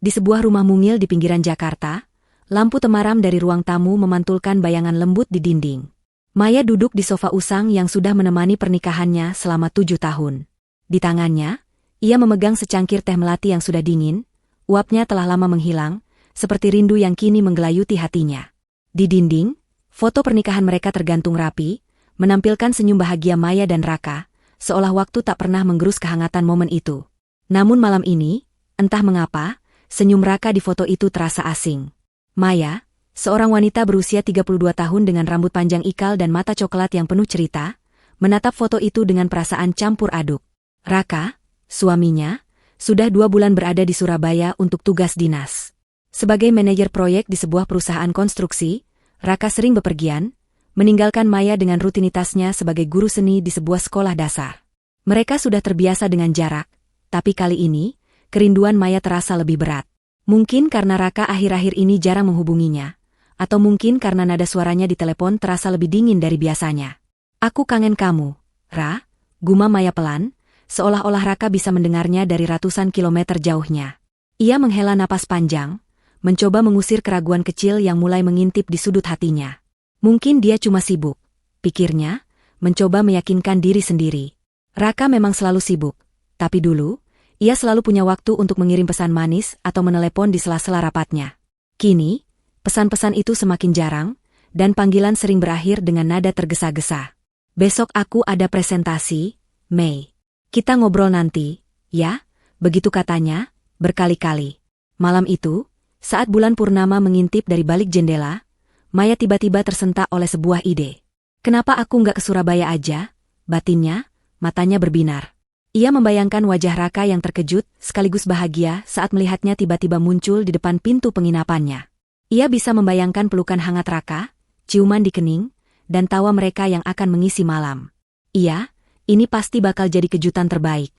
Di sebuah rumah mungil di pinggiran Jakarta, lampu temaram dari ruang tamu memantulkan bayangan lembut di dinding. Maya duduk di sofa usang yang sudah menemani pernikahannya selama 7 tahun. Di tangannya, ia memegang secangkir teh melati yang sudah dingin, uapnya telah lama menghilang, seperti rindu yang kini menggelayuti hatinya. Di dinding, foto pernikahan mereka tergantung rapi, menampilkan senyum bahagia Maya dan Raka, seolah waktu tak pernah menggerus kehangatan momen itu. Namun malam ini, entah mengapa, senyum Raka di foto itu terasa asing. Maya, seorang wanita berusia 32 tahun dengan rambut panjang ikal dan mata coklat yang penuh cerita, menatap foto itu dengan perasaan campur aduk. Raka, suaminya, sudah 2 bulan berada di Surabaya untuk tugas dinas. Sebagai manajer proyek di sebuah perusahaan konstruksi, Raka sering bepergian, meninggalkan Maya dengan rutinitasnya sebagai guru seni di sebuah sekolah dasar. Mereka sudah terbiasa dengan jarak, tapi kali ini, kerinduan Maya terasa lebih berat. Mungkin karena Raka akhir-akhir ini jarang menghubunginya, atau mungkin karena nada suaranya di telepon terasa lebih dingin dari biasanya. "Aku kangen kamu, Ra," gumam Maya pelan, seolah-olah Raka bisa mendengarnya dari ratusan kilometer jauhnya. Ia menghela napas panjang, mencoba mengusir keraguan kecil yang mulai mengintip di sudut hatinya. Mungkin dia cuma sibuk, pikirnya, mencoba meyakinkan diri sendiri. Raka memang selalu sibuk, tapi dulu, ia selalu punya waktu untuk mengirim pesan manis atau menelepon di sela-sela rapatnya. Kini, pesan-pesan itu semakin jarang, dan panggilan sering berakhir dengan nada tergesa-gesa. "Besok aku ada presentasi, Mei. Kita ngobrol nanti, ya?" Begitu katanya, berkali-kali. Malam itu, saat bulan purnama mengintip dari balik jendela, Maya tiba-tiba tersentak oleh sebuah ide. "Kenapa aku nggak ke Surabaya aja?" batinnya, matanya berbinar. Ia membayangkan wajah Raka yang terkejut sekaligus bahagia saat melihatnya tiba-tiba muncul di depan pintu penginapannya. Ia bisa membayangkan pelukan hangat Raka, ciuman di kening, dan tawa mereka yang akan mengisi malam. Iya, ini pasti bakal jadi kejutan terbaik.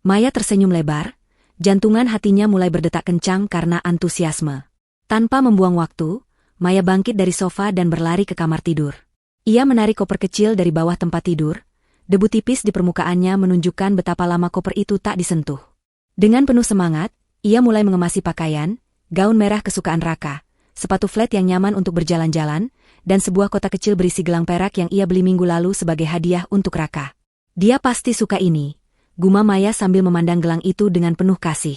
Maya tersenyum lebar, jantungan hatinya mulai berdetak kencang karena antusiasme. Tanpa membuang waktu, Maya bangkit dari sofa dan berlari ke kamar tidur. Ia menarik koper kecil dari bawah tempat tidur. Debu tipis di permukaannya menunjukkan betapa lama koper itu tak disentuh. Dengan penuh semangat, ia mulai mengemasi pakaian, gaun merah kesukaan Raka, sepatu flat yang nyaman untuk berjalan-jalan, dan sebuah kotak kecil berisi gelang perak yang ia beli minggu lalu sebagai hadiah untuk Raka. "Dia pasti suka ini," gumam Maya sambil memandang gelang itu dengan penuh kasih.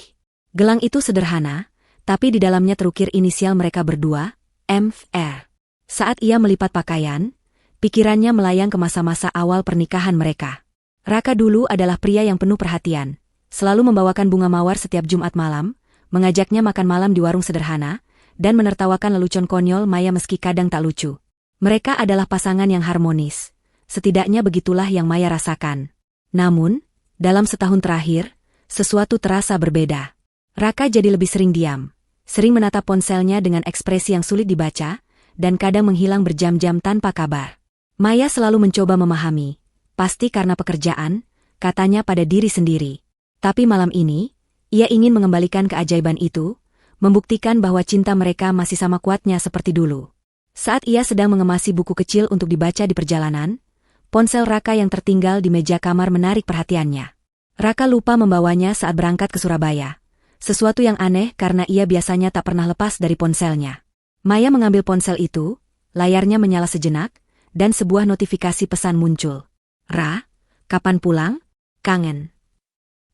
Gelang itu sederhana, tapi di dalamnya terukir inisial mereka berdua, M.R. Saat ia melipat pakaian, pikirannya melayang ke masa-masa awal pernikahan mereka. Raka dulu adalah pria yang penuh perhatian, selalu membawakan bunga mawar setiap Jumat malam, mengajaknya makan malam di warung sederhana, dan menertawakan lelucon konyol Maya meski kadang tak lucu. Mereka adalah pasangan yang harmonis, setidaknya begitulah yang Maya rasakan. Namun, dalam setahun terakhir, sesuatu terasa berbeda. Raka jadi lebih sering diam, sering menatap ponselnya dengan ekspresi yang sulit dibaca, dan kadang menghilang berjam-jam tanpa kabar. Maya selalu mencoba memahami, pasti karena pekerjaan, katanya pada diri sendiri. Tapi malam ini, ia ingin mengembalikan keajaiban itu, membuktikan bahwa cinta mereka masih sama kuatnya seperti dulu. Saat ia sedang mengemasi buku kecil untuk dibaca di perjalanan, ponsel Raka yang tertinggal di meja kamar menarik perhatiannya. Raka lupa membawanya saat berangkat ke Surabaya. Sesuatu yang aneh karena ia biasanya tak pernah lepas dari ponselnya. Maya mengambil ponsel itu, layarnya menyala sejenak, dan sebuah notifikasi pesan muncul. "Ra, kapan pulang? Kangen."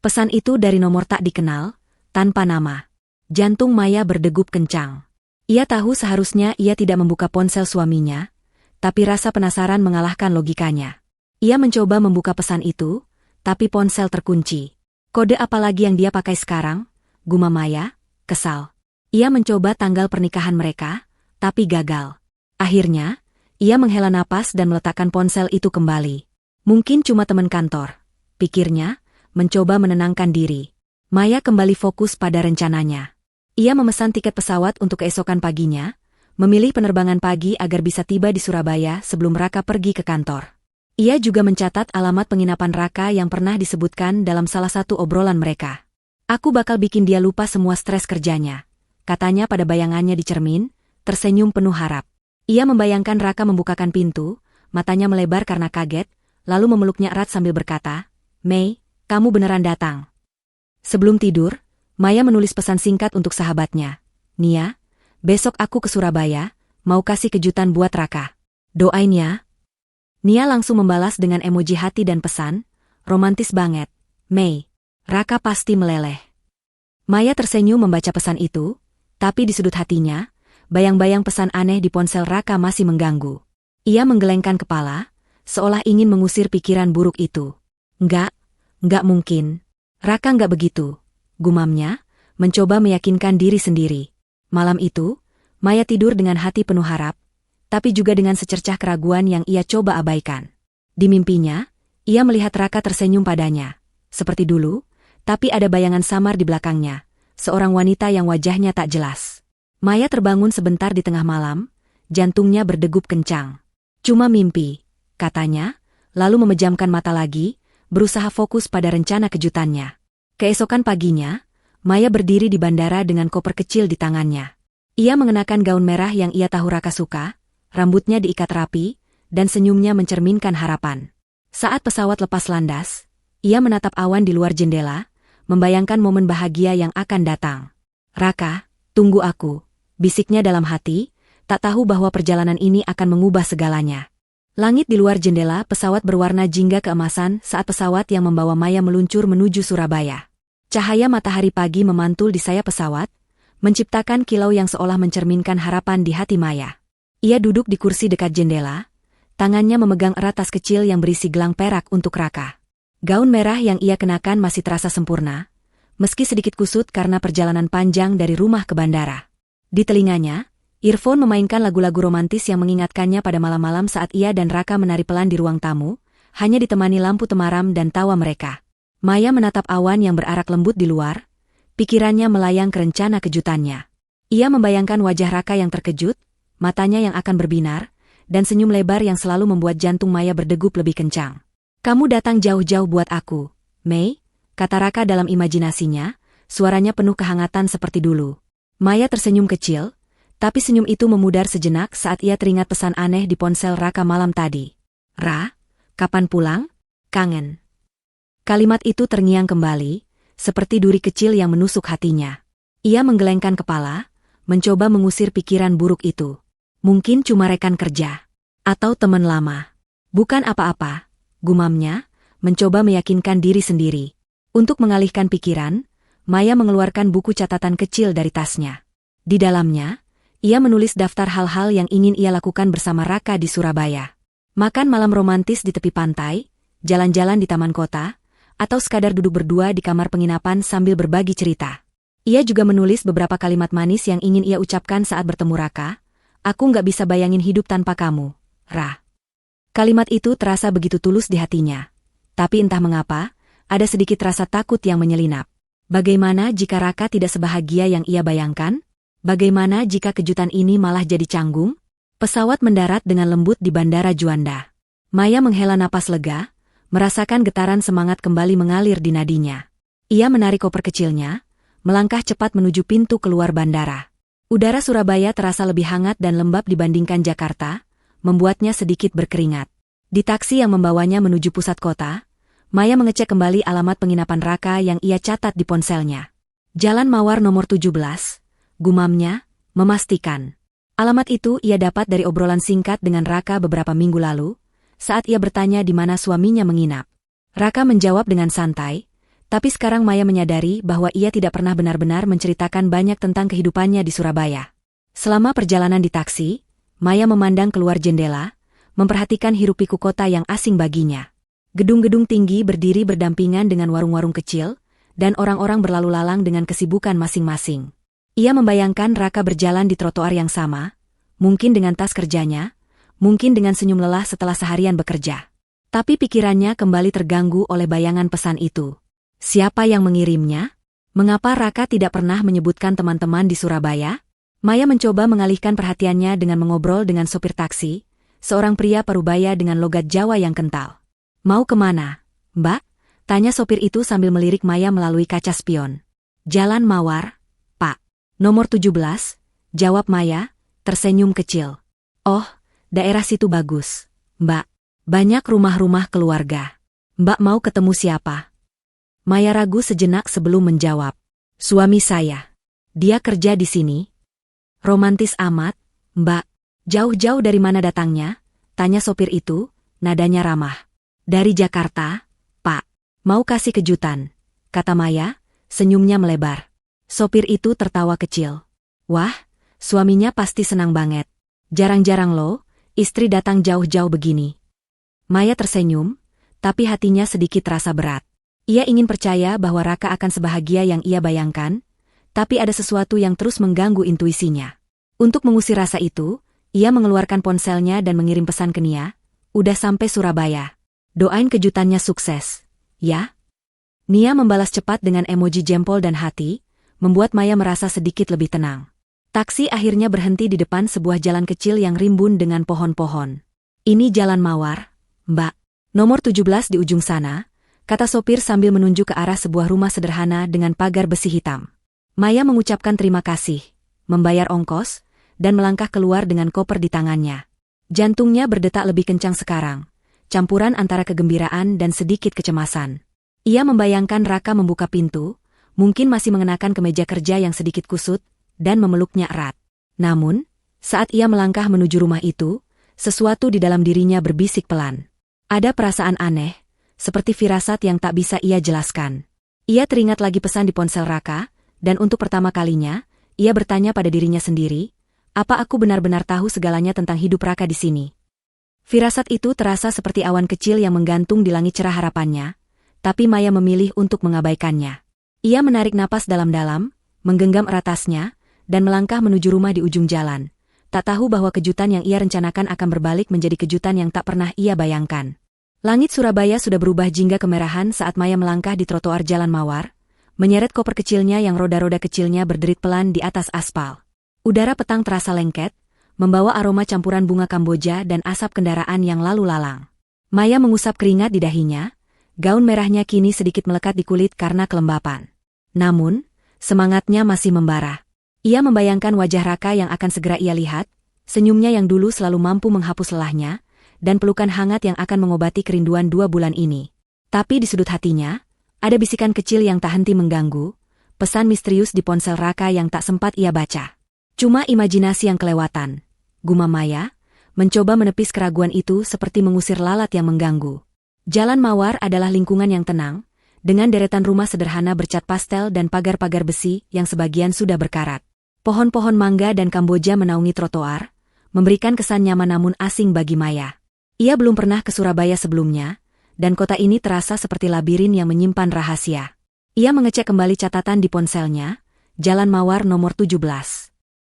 Pesan itu dari nomor tak dikenal, tanpa nama. Jantung Maya berdegup kencang. Ia tahu seharusnya ia tidak membuka ponsel suaminya, tapi rasa penasaran mengalahkan logikanya. Ia mencoba membuka pesan itu, tapi ponsel terkunci. "Kode apa lagi yang dia pakai sekarang?" gumam Maya, kesal. Ia mencoba tanggal pernikahan mereka, tapi gagal. Akhirnya, ia menghela napas dan meletakkan ponsel itu kembali. Mungkin cuma teman kantor, pikirnya, mencoba menenangkan diri. Maya kembali fokus pada rencananya. Ia memesan tiket pesawat untuk keesokan paginya, memilih penerbangan pagi agar bisa tiba di Surabaya sebelum Raka pergi ke kantor. Ia juga mencatat alamat penginapan Raka yang pernah disebutkan dalam salah satu obrolan mereka. "Aku bakal bikin dia lupa semua stres kerjanya," katanya pada bayangannya di cermin, tersenyum penuh harap. Ia membayangkan Raka membukakan pintu, matanya melebar karena kaget, lalu memeluknya erat sambil berkata, "Mei, kamu beneran datang." Sebelum tidur, Maya menulis pesan singkat untuk sahabatnya. Nia, besok aku ke Surabaya, mau kasih kejutan buat Raka. Doain ya. Nia langsung membalas dengan emoji hati dan pesan, romantis banget. Mei, Raka pasti meleleh. Maya tersenyum membaca pesan itu, tapi di sudut hatinya, bayang-bayang pesan aneh di ponsel Raka masih mengganggu. Ia menggelengkan kepala, seolah ingin mengusir pikiran buruk itu. Enggak mungkin. Raka enggak begitu, gumamnya, mencoba meyakinkan diri sendiri. Malam itu, Maya tidur dengan hati penuh harap, tapi juga dengan secercah keraguan yang ia coba abaikan. Di mimpinya, ia melihat Raka tersenyum padanya. Seperti dulu, tapi ada bayangan samar di belakangnya, seorang wanita yang wajahnya tak jelas. Maya terbangun sebentar di tengah malam, jantungnya berdegup kencang. Cuma mimpi, katanya, lalu memejamkan mata lagi, berusaha fokus pada rencana kejutannya. Keesokan paginya, Maya berdiri di bandara dengan koper kecil di tangannya. Ia mengenakan gaun merah yang ia tahu Raka suka, rambutnya diikat rapi, dan senyumnya mencerminkan harapan. Saat pesawat lepas landas, ia menatap awan di luar jendela, membayangkan momen bahagia yang akan datang. Raka, tunggu aku, bisiknya dalam hati, tak tahu bahwa perjalanan ini akan mengubah segalanya. Langit di luar jendela pesawat berwarna jingga keemasan saat pesawat yang membawa Maya meluncur menuju Surabaya. Cahaya matahari pagi memantul di sayap pesawat, menciptakan kilau yang seolah mencerminkan harapan di hati Maya. Ia duduk di kursi dekat jendela, tangannya memegang erat tas kecil yang berisi gelang perak untuk Raka. Gaun merah yang ia kenakan masih terasa sempurna, meski sedikit kusut karena perjalanan panjang dari rumah ke bandara. Di telinganya, earphone memainkan lagu-lagu romantis yang mengingatkannya pada malam-malam saat ia dan Raka menari pelan di ruang tamu, hanya ditemani lampu temaram dan tawa mereka. Maya menatap awan yang berarak lembut di luar, pikirannya melayang ke rencana kejutannya. Ia membayangkan wajah Raka yang terkejut, matanya yang akan berbinar, dan senyum lebar yang selalu membuat jantung Maya berdegup lebih kencang. Kamu datang jauh-jauh buat aku, Mei, kata Raka dalam imajinasinya, suaranya penuh kehangatan seperti dulu. Maya tersenyum kecil, tapi senyum itu memudar sejenak saat ia teringat pesan aneh di ponsel Raka malam tadi. Ra, kapan pulang? Kangen. Kalimat itu terngiang kembali, seperti duri kecil yang menusuk hatinya. Ia menggelengkan kepala, mencoba mengusir pikiran buruk itu. Mungkin cuma rekan kerja. Atau teman lama. Bukan apa-apa, gumamnya, mencoba meyakinkan diri sendiri. Untuk mengalihkan pikiran, Maya mengeluarkan buku catatan kecil dari tasnya. Di dalamnya, ia menulis daftar hal-hal yang ingin ia lakukan bersama Raka di Surabaya. Makan malam romantis di tepi pantai, jalan-jalan di taman kota, atau sekadar duduk berdua di kamar penginapan sambil berbagi cerita. Ia juga menulis beberapa kalimat manis yang ingin ia ucapkan saat bertemu Raka. Aku nggak bisa bayangin hidup tanpa kamu, Ra. Kalimat itu terasa begitu tulus di hatinya. Tapi entah mengapa, ada sedikit rasa takut yang menyelinap. Bagaimana jika Raka tidak sebahagia yang ia bayangkan? Bagaimana jika kejutan ini malah jadi canggung? Pesawat mendarat dengan lembut di Bandara Juanda. Maya menghela napas lega, merasakan getaran semangat kembali mengalir di nadinya. Ia menarik koper kecilnya, melangkah cepat menuju pintu keluar bandara. Udara Surabaya terasa lebih hangat dan lembab dibandingkan Jakarta, membuatnya sedikit berkeringat. Di taksi yang membawanya menuju pusat kota, Maya mengecek kembali alamat penginapan Raka yang ia catat di ponselnya. Jalan Mawar nomor 17, gumamnya, memastikan. Alamat itu ia dapat dari obrolan singkat dengan Raka beberapa minggu lalu, saat ia bertanya di mana suaminya menginap. Raka menjawab dengan santai, tapi sekarang Maya menyadari bahwa ia tidak pernah benar-benar menceritakan banyak tentang kehidupannya di Surabaya. Selama perjalanan di taksi, Maya memandang keluar jendela, memperhatikan hiruk-pikuk kota yang asing baginya. Gedung-gedung tinggi berdiri berdampingan dengan warung-warung kecil, dan orang-orang berlalu lalang dengan kesibukan masing-masing. Ia membayangkan Raka berjalan di trotoar yang sama, mungkin dengan tas kerjanya, mungkin dengan senyum lelah setelah seharian bekerja. Tapi pikirannya kembali terganggu oleh bayangan pesan itu. Siapa yang mengirimnya? Mengapa Raka tidak pernah menyebutkan teman-teman di Surabaya? Maya mencoba mengalihkan perhatiannya dengan mengobrol dengan sopir taksi, seorang pria parubaya dengan logat Jawa yang kental. Mau kemana, Mbak? Tanya sopir itu sambil melirik Maya melalui kaca spion. Jalan Mawar, Pak. Nomor 17, jawab Maya, tersenyum kecil. Oh, daerah situ bagus, Mbak. Banyak rumah-rumah keluarga. Mbak mau ketemu siapa? Maya ragu sejenak sebelum menjawab. Suami saya. Dia kerja di sini. Romantis amat, Mbak. Jauh-jauh dari mana datangnya? Tanya sopir itu, nadanya ramah. Dari Jakarta, Pak. Mau kasih kejutan, kata Maya, senyumnya melebar. Sopir itu tertawa kecil. Wah, suaminya pasti senang banget. Jarang-jarang loh, istri datang jauh-jauh begini. Maya tersenyum, tapi hatinya sedikit terasa berat. Ia ingin percaya bahwa Raka akan sebahagia yang ia bayangkan, tapi ada sesuatu yang terus mengganggu intuisinya. Untuk mengusir rasa itu, ia mengeluarkan ponselnya dan mengirim pesan ke Nia, udah sampai Surabaya. Doain kejutannya sukses, ya? Nia membalas cepat dengan emoji jempol dan hati, membuat Maya merasa sedikit lebih tenang. Taksi akhirnya berhenti di depan sebuah jalan kecil yang rimbun dengan pohon-pohon. Ini Jalan Mawar, Mbak. Nomor 17 di ujung sana, kata sopir sambil menunjuk ke arah sebuah rumah sederhana dengan pagar besi hitam. Maya mengucapkan terima kasih, membayar ongkos, dan melangkah keluar dengan koper di tangannya. Jantungnya berdetak lebih kencang sekarang, campuran antara kegembiraan dan sedikit kecemasan. Ia membayangkan Raka membuka pintu, mungkin masih mengenakan kemeja kerja yang sedikit kusut, dan memeluknya erat. Namun, saat ia melangkah menuju rumah itu, sesuatu di dalam dirinya berbisik pelan. Ada perasaan aneh, seperti firasat yang tak bisa ia jelaskan. Ia teringat lagi pesan di ponsel Raka, dan untuk pertama kalinya, ia bertanya pada dirinya sendiri, apa aku benar-benar tahu segalanya tentang hidup Raka di sini? Firasat itu terasa seperti awan kecil yang menggantung di langit cerah harapannya, tapi Maya memilih untuk mengabaikannya. Ia menarik napas dalam-dalam, menggenggam erat tasnya, dan melangkah menuju rumah di ujung jalan. Tak tahu bahwa kejutan yang ia rencanakan akan berbalik menjadi kejutan yang tak pernah ia bayangkan. Langit Surabaya sudah berubah jingga kemerahan saat Maya melangkah di trotoar Jalan Mawar, menyeret koper kecilnya yang roda-roda kecilnya berderit pelan di atas aspal. Udara petang terasa lengket, membawa aroma campuran bunga Kamboja dan asap kendaraan yang lalu lalang. Maya mengusap keringat di dahinya, gaun merahnya kini sedikit melekat di kulit karena kelembapan. Namun, semangatnya masih membara. Ia membayangkan wajah Raka yang akan segera ia lihat, senyumnya yang dulu selalu mampu menghapus lelahnya, dan pelukan hangat yang akan mengobati kerinduan 2 bulan ini. Tapi di sudut hatinya, ada bisikan kecil yang tak henti mengganggu, pesan misterius di ponsel Raka yang tak sempat ia baca. Cuma imajinasi yang kelewatan, gumam Maya, mencoba menepis keraguan itu seperti mengusir lalat yang mengganggu. Jalan Mawar adalah lingkungan yang tenang, dengan deretan rumah sederhana bercat pastel dan pagar-pagar besi yang sebagian sudah berkarat. Pohon-pohon mangga dan Kamboja menaungi trotoar, memberikan kesan nyaman namun asing bagi Maya. Ia belum pernah ke Surabaya sebelumnya, dan kota ini terasa seperti labirin yang menyimpan rahasia. Ia mengecek kembali catatan di ponselnya, Jalan Mawar nomor 17.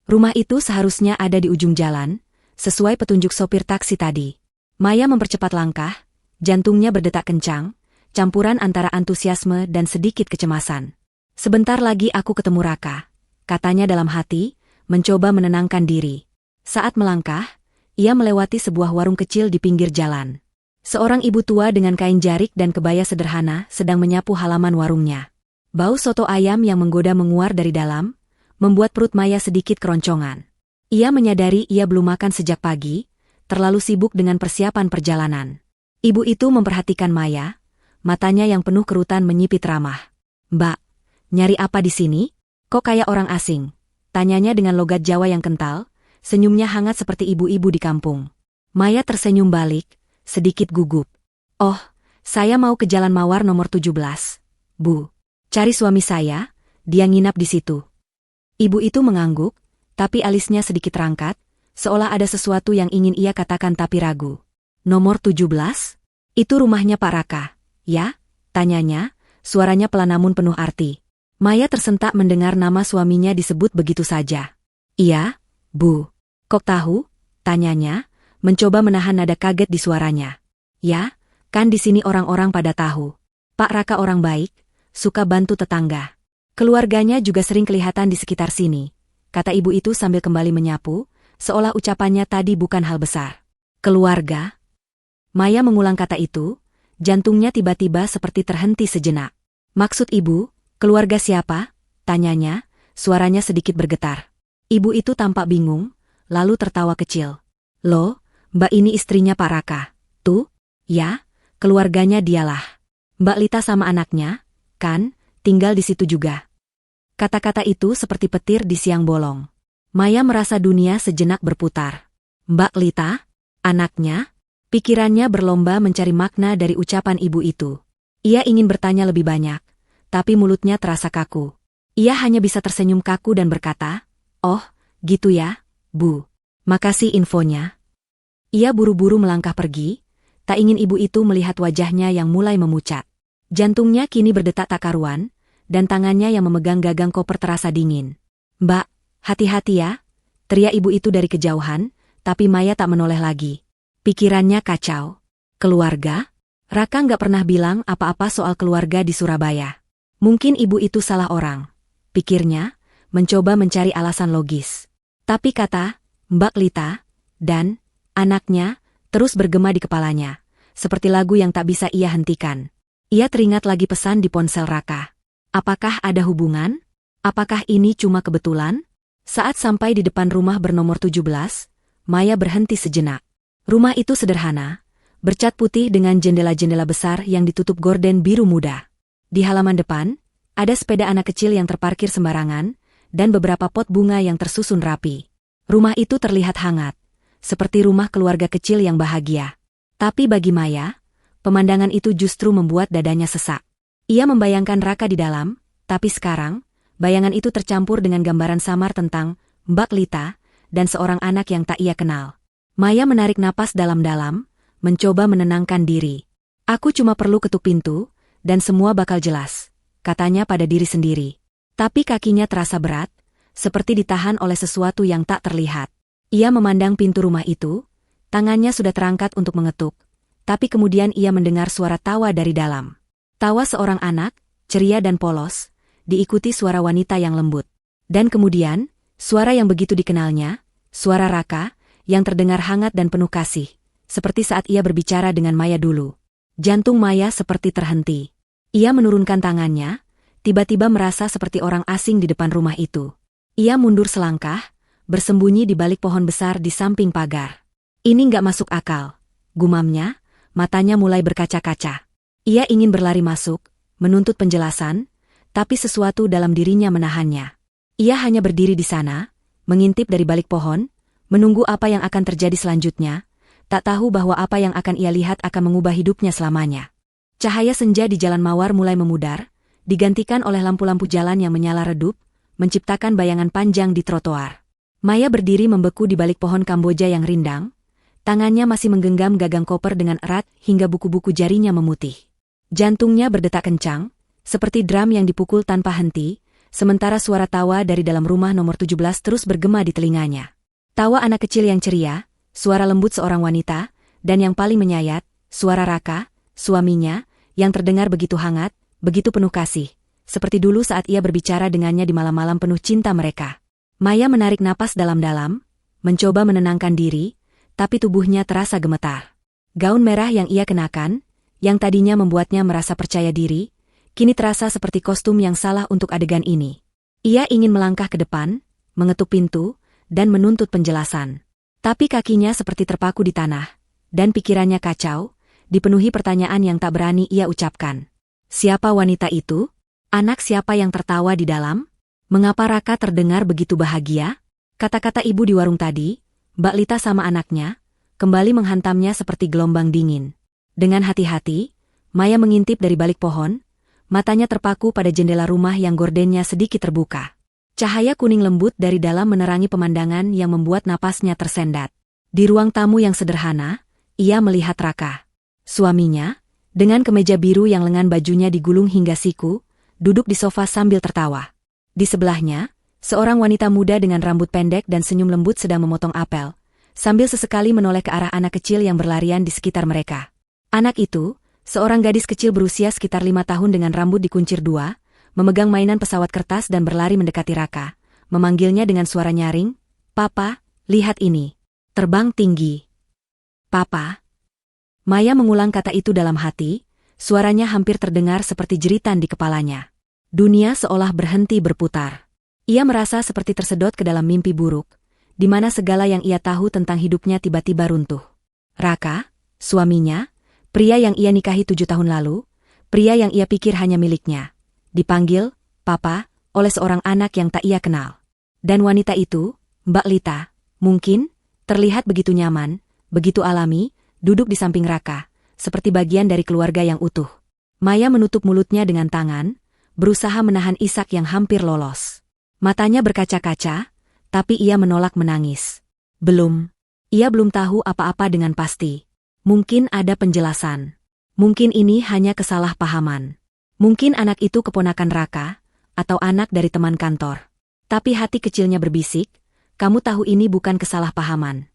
Rumah itu seharusnya ada di ujung jalan, sesuai petunjuk sopir taksi tadi. Maya mempercepat langkah, jantungnya berdetak kencang, campuran antara antusiasme dan sedikit kecemasan. Sebentar lagi aku ketemu Raka, katanya dalam hati, mencoba menenangkan diri. Saat melangkah, ia melewati sebuah warung kecil di pinggir jalan. Seorang ibu tua dengan kain jarik dan kebaya sederhana sedang menyapu halaman warungnya. Bau soto ayam yang menggoda menguar dari dalam, membuat perut Maya sedikit keroncongan. Ia menyadari ia belum makan sejak pagi, terlalu sibuk dengan persiapan perjalanan. Ibu itu memperhatikan Maya, matanya yang penuh kerutan menyipit ramah. Mbak, nyari apa di sini? Kok kayak orang asing? Tanyanya dengan logat Jawa yang kental, senyumnya hangat seperti ibu-ibu di kampung. Maya tersenyum balik, sedikit gugup. Oh, saya mau ke Jalan Mawar nomor 17. Bu, cari suami saya, dia nginap di situ. Ibu itu mengangguk, tapi alisnya sedikit rangkat, seolah ada sesuatu yang ingin ia katakan tapi ragu. Nomor 17? Itu rumahnya Pak Raka, ya? Tanyanya, suaranya pelan namun penuh arti. Maya tersentak mendengar nama suaminya disebut begitu saja. Iya, Bu. Kok tahu? Tanyanya, mencoba menahan nada kaget di suaranya. Ya, kan di sini orang-orang pada tahu. Pak Raka orang baik, suka bantu tetangga. Keluarganya juga sering kelihatan di sekitar sini, kata ibu itu sambil kembali menyapu, seolah ucapannya tadi bukan hal besar. Keluarga? Maya mengulang kata itu, jantungnya tiba-tiba seperti terhenti sejenak. Maksud ibu, keluarga siapa? Tanyanya, suaranya sedikit bergetar. Ibu itu tampak bingung, lalu tertawa kecil. Loh, Mbak ini istrinya Pak Raka. Tuh, ya, keluarganya dialah. Mbak Lita sama anaknya, kan, tinggal di situ juga. Kata-kata itu seperti petir di siang bolong. Maya merasa dunia sejenak berputar. Mbak Lita? Anaknya? Pikirannya berlomba mencari makna dari ucapan ibu itu. Ia ingin bertanya lebih banyak, tapi mulutnya terasa kaku. Ia hanya bisa tersenyum kaku dan berkata, "Oh, gitu ya, Bu. Makasih infonya." Ia buru-buru melangkah pergi, tak ingin ibu itu melihat wajahnya yang mulai memucat. Jantungnya kini berdetak tak karuan, dan tangannya yang memegang gagang koper terasa dingin. "Mbak, hati-hati ya," teriak ibu itu dari kejauhan, tapi Maya tak menoleh lagi. Pikirannya kacau. Keluarga? Raka nggak pernah bilang apa-apa soal keluarga di Surabaya. Mungkin ibu itu salah orang, pikirnya, mencoba mencari alasan logis. Tapi kata Mbak Lita dan anaknya terus bergema di kepalanya, seperti lagu yang tak bisa ia hentikan. Ia teringat lagi pesan di ponsel Raka. Apakah ada hubungan? Apakah ini cuma kebetulan? Saat sampai di depan rumah bernomor 17, Maya berhenti sejenak. Rumah itu sederhana, bercat putih dengan jendela-jendela besar yang ditutup gorden biru muda. Di halaman depan, ada sepeda anak kecil yang terparkir sembarangan, dan beberapa pot bunga yang tersusun rapi. Rumah itu terlihat hangat, seperti rumah keluarga kecil yang bahagia. Tapi bagi Maya, pemandangan itu justru membuat dadanya sesak. Ia membayangkan Raka di dalam, tapi sekarang, bayangan itu tercampur dengan gambaran samar tentang Mbak Lita dan seorang anak yang tak ia kenal. Maya menarik napas dalam-dalam, mencoba menenangkan diri. "Aku cuma perlu ketuk pintu, dan semua bakal jelas," katanya pada diri sendiri. Tapi kakinya terasa berat, seperti ditahan oleh sesuatu yang tak terlihat. Ia memandang pintu rumah itu, tangannya sudah terangkat untuk mengetuk, tapi kemudian ia mendengar suara tawa dari dalam. Tawa seorang anak, ceria dan polos, diikuti suara wanita yang lembut. Dan kemudian, suara yang begitu dikenalnya, suara Raka, yang terdengar hangat dan penuh kasih, seperti saat ia berbicara dengan Maya dulu. Jantung Maya seperti terhenti. Ia menurunkan tangannya, tiba-tiba merasa seperti orang asing di depan rumah itu. Ia mundur selangkah, bersembunyi di balik pohon besar di samping pagar. "Ini nggak masuk akal," gumamnya, matanya mulai berkaca-kaca. Ia ingin berlari masuk, menuntut penjelasan, tapi sesuatu dalam dirinya menahannya. Ia hanya berdiri di sana, mengintip dari balik pohon, menunggu apa yang akan terjadi selanjutnya, tak tahu bahwa apa yang akan ia lihat akan mengubah hidupnya selamanya. Cahaya senja di jalan mawar mulai memudar, digantikan oleh lampu-lampu jalan yang menyala redup, menciptakan bayangan panjang di trotoar. Maya berdiri membeku di balik pohon Kamboja yang rindang, tangannya masih menggenggam gagang koper dengan erat hingga buku-buku jarinya memutih. Jantungnya berdetak kencang, seperti drum yang dipukul tanpa henti, sementara suara tawa dari dalam rumah nomor 17 terus bergema di telinganya. Tawa anak kecil yang ceria, suara lembut seorang wanita, dan yang paling menyayat, suara Raka, suaminya, yang terdengar begitu hangat, begitu penuh kasih, seperti dulu saat ia berbicara dengannya di malam-malam penuh cinta mereka. Maya menarik napas dalam-dalam, mencoba menenangkan diri, tapi tubuhnya terasa gemetar. Gaun merah yang ia kenakan, yang tadinya membuatnya merasa percaya diri, kini terasa seperti kostum yang salah untuk adegan ini. Ia ingin melangkah ke depan, mengetuk pintu, dan menuntut penjelasan. Tapi kakinya seperti terpaku di tanah, dan pikirannya kacau, dipenuhi pertanyaan yang tak berani ia ucapkan. Siapa wanita itu? Anak siapa yang tertawa di dalam? Mengapa Raka terdengar begitu bahagia? Kata-kata ibu di warung tadi, Mbak Lita sama anaknya, kembali menghantamnya seperti gelombang dingin. Dengan hati-hati, Maya mengintip dari balik pohon, matanya terpaku pada jendela rumah yang gordennya sedikit terbuka. Cahaya kuning lembut dari dalam menerangi pemandangan yang membuat napasnya tersendat. Di ruang tamu yang sederhana, ia melihat Raka. Suaminya, dengan kemeja biru yang lengan bajunya digulung hingga siku, duduk di sofa sambil tertawa. Di sebelahnya, seorang wanita muda dengan rambut pendek dan senyum lembut sedang memotong apel, sambil sesekali menoleh ke arah anak kecil yang berlarian di sekitar mereka. Anak itu, seorang gadis kecil berusia sekitar 5 tahun dengan rambut dikuncir dua, memegang mainan pesawat kertas dan berlari mendekati Raka, memanggilnya dengan suara nyaring, "Papa, lihat ini. Terbang tinggi." "Papa." Maya mengulang kata itu dalam hati, suaranya hampir terdengar seperti jeritan di kepalanya. Dunia seolah berhenti berputar. Ia merasa seperti tersedot ke dalam mimpi buruk, di mana segala yang ia tahu tentang hidupnya tiba-tiba runtuh. Raka, suaminya, pria yang ia nikahi 7 tahun lalu, pria yang ia pikir hanya miliknya, dipanggil, "Papa," oleh seorang anak yang tak ia kenal. Dan wanita itu, Mbak Lita, mungkin, terlihat begitu nyaman, begitu alami, duduk di samping Raka, seperti bagian dari keluarga yang utuh. Maya menutup mulutnya dengan tangan, berusaha menahan isak yang hampir lolos. Matanya berkaca-kaca, tapi ia menolak menangis. Belum. Ia belum tahu apa-apa dengan pasti. Mungkin ada penjelasan. Mungkin ini hanya kesalahpahaman. Mungkin anak itu keponakan Raka, atau anak dari teman kantor. Tapi hati kecilnya berbisik, kamu tahu ini bukan kesalahpahaman.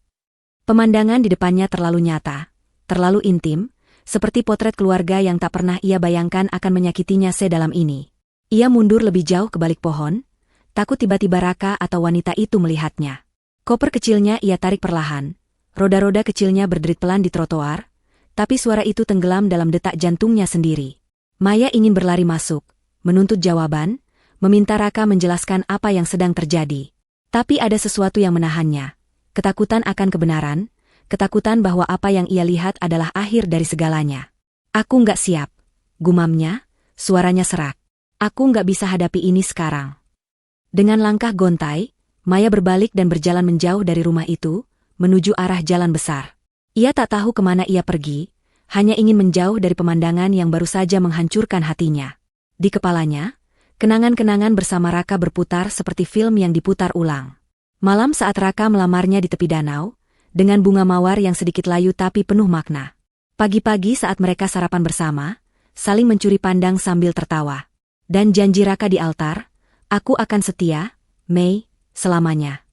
Pemandangan di depannya terlalu nyata, terlalu intim, seperti potret keluarga yang tak pernah ia bayangkan akan menyakitinya sedalam ini. Ia mundur lebih jauh ke balik pohon, takut tiba-tiba Raka atau wanita itu melihatnya. Koper kecilnya ia tarik perlahan, roda-roda kecilnya berderit pelan di trotoar, tapi suara itu tenggelam dalam detak jantungnya sendiri. Maya ingin berlari masuk, menuntut jawaban, meminta Raka menjelaskan apa yang sedang terjadi. Tapi ada sesuatu yang menahannya, ketakutan akan kebenaran, ketakutan bahwa apa yang ia lihat adalah akhir dari segalanya. Aku nggak siap, gumamnya, suaranya serak. Aku nggak bisa hadapi ini sekarang. Dengan langkah gontai, Maya berbalik dan berjalan menjauh dari rumah itu, menuju arah jalan besar. Ia tak tahu kemana ia pergi, hanya ingin menjauh dari pemandangan yang baru saja menghancurkan hatinya. Di kepalanya, kenangan-kenangan bersama Raka berputar seperti film yang diputar ulang. Malam saat Raka melamarnya di tepi danau, dengan bunga mawar yang sedikit layu tapi penuh makna. Pagi-pagi saat mereka sarapan bersama, saling mencuri pandang sambil tertawa. Dan janji Raka di altar, aku akan setia, Mei, selamanya.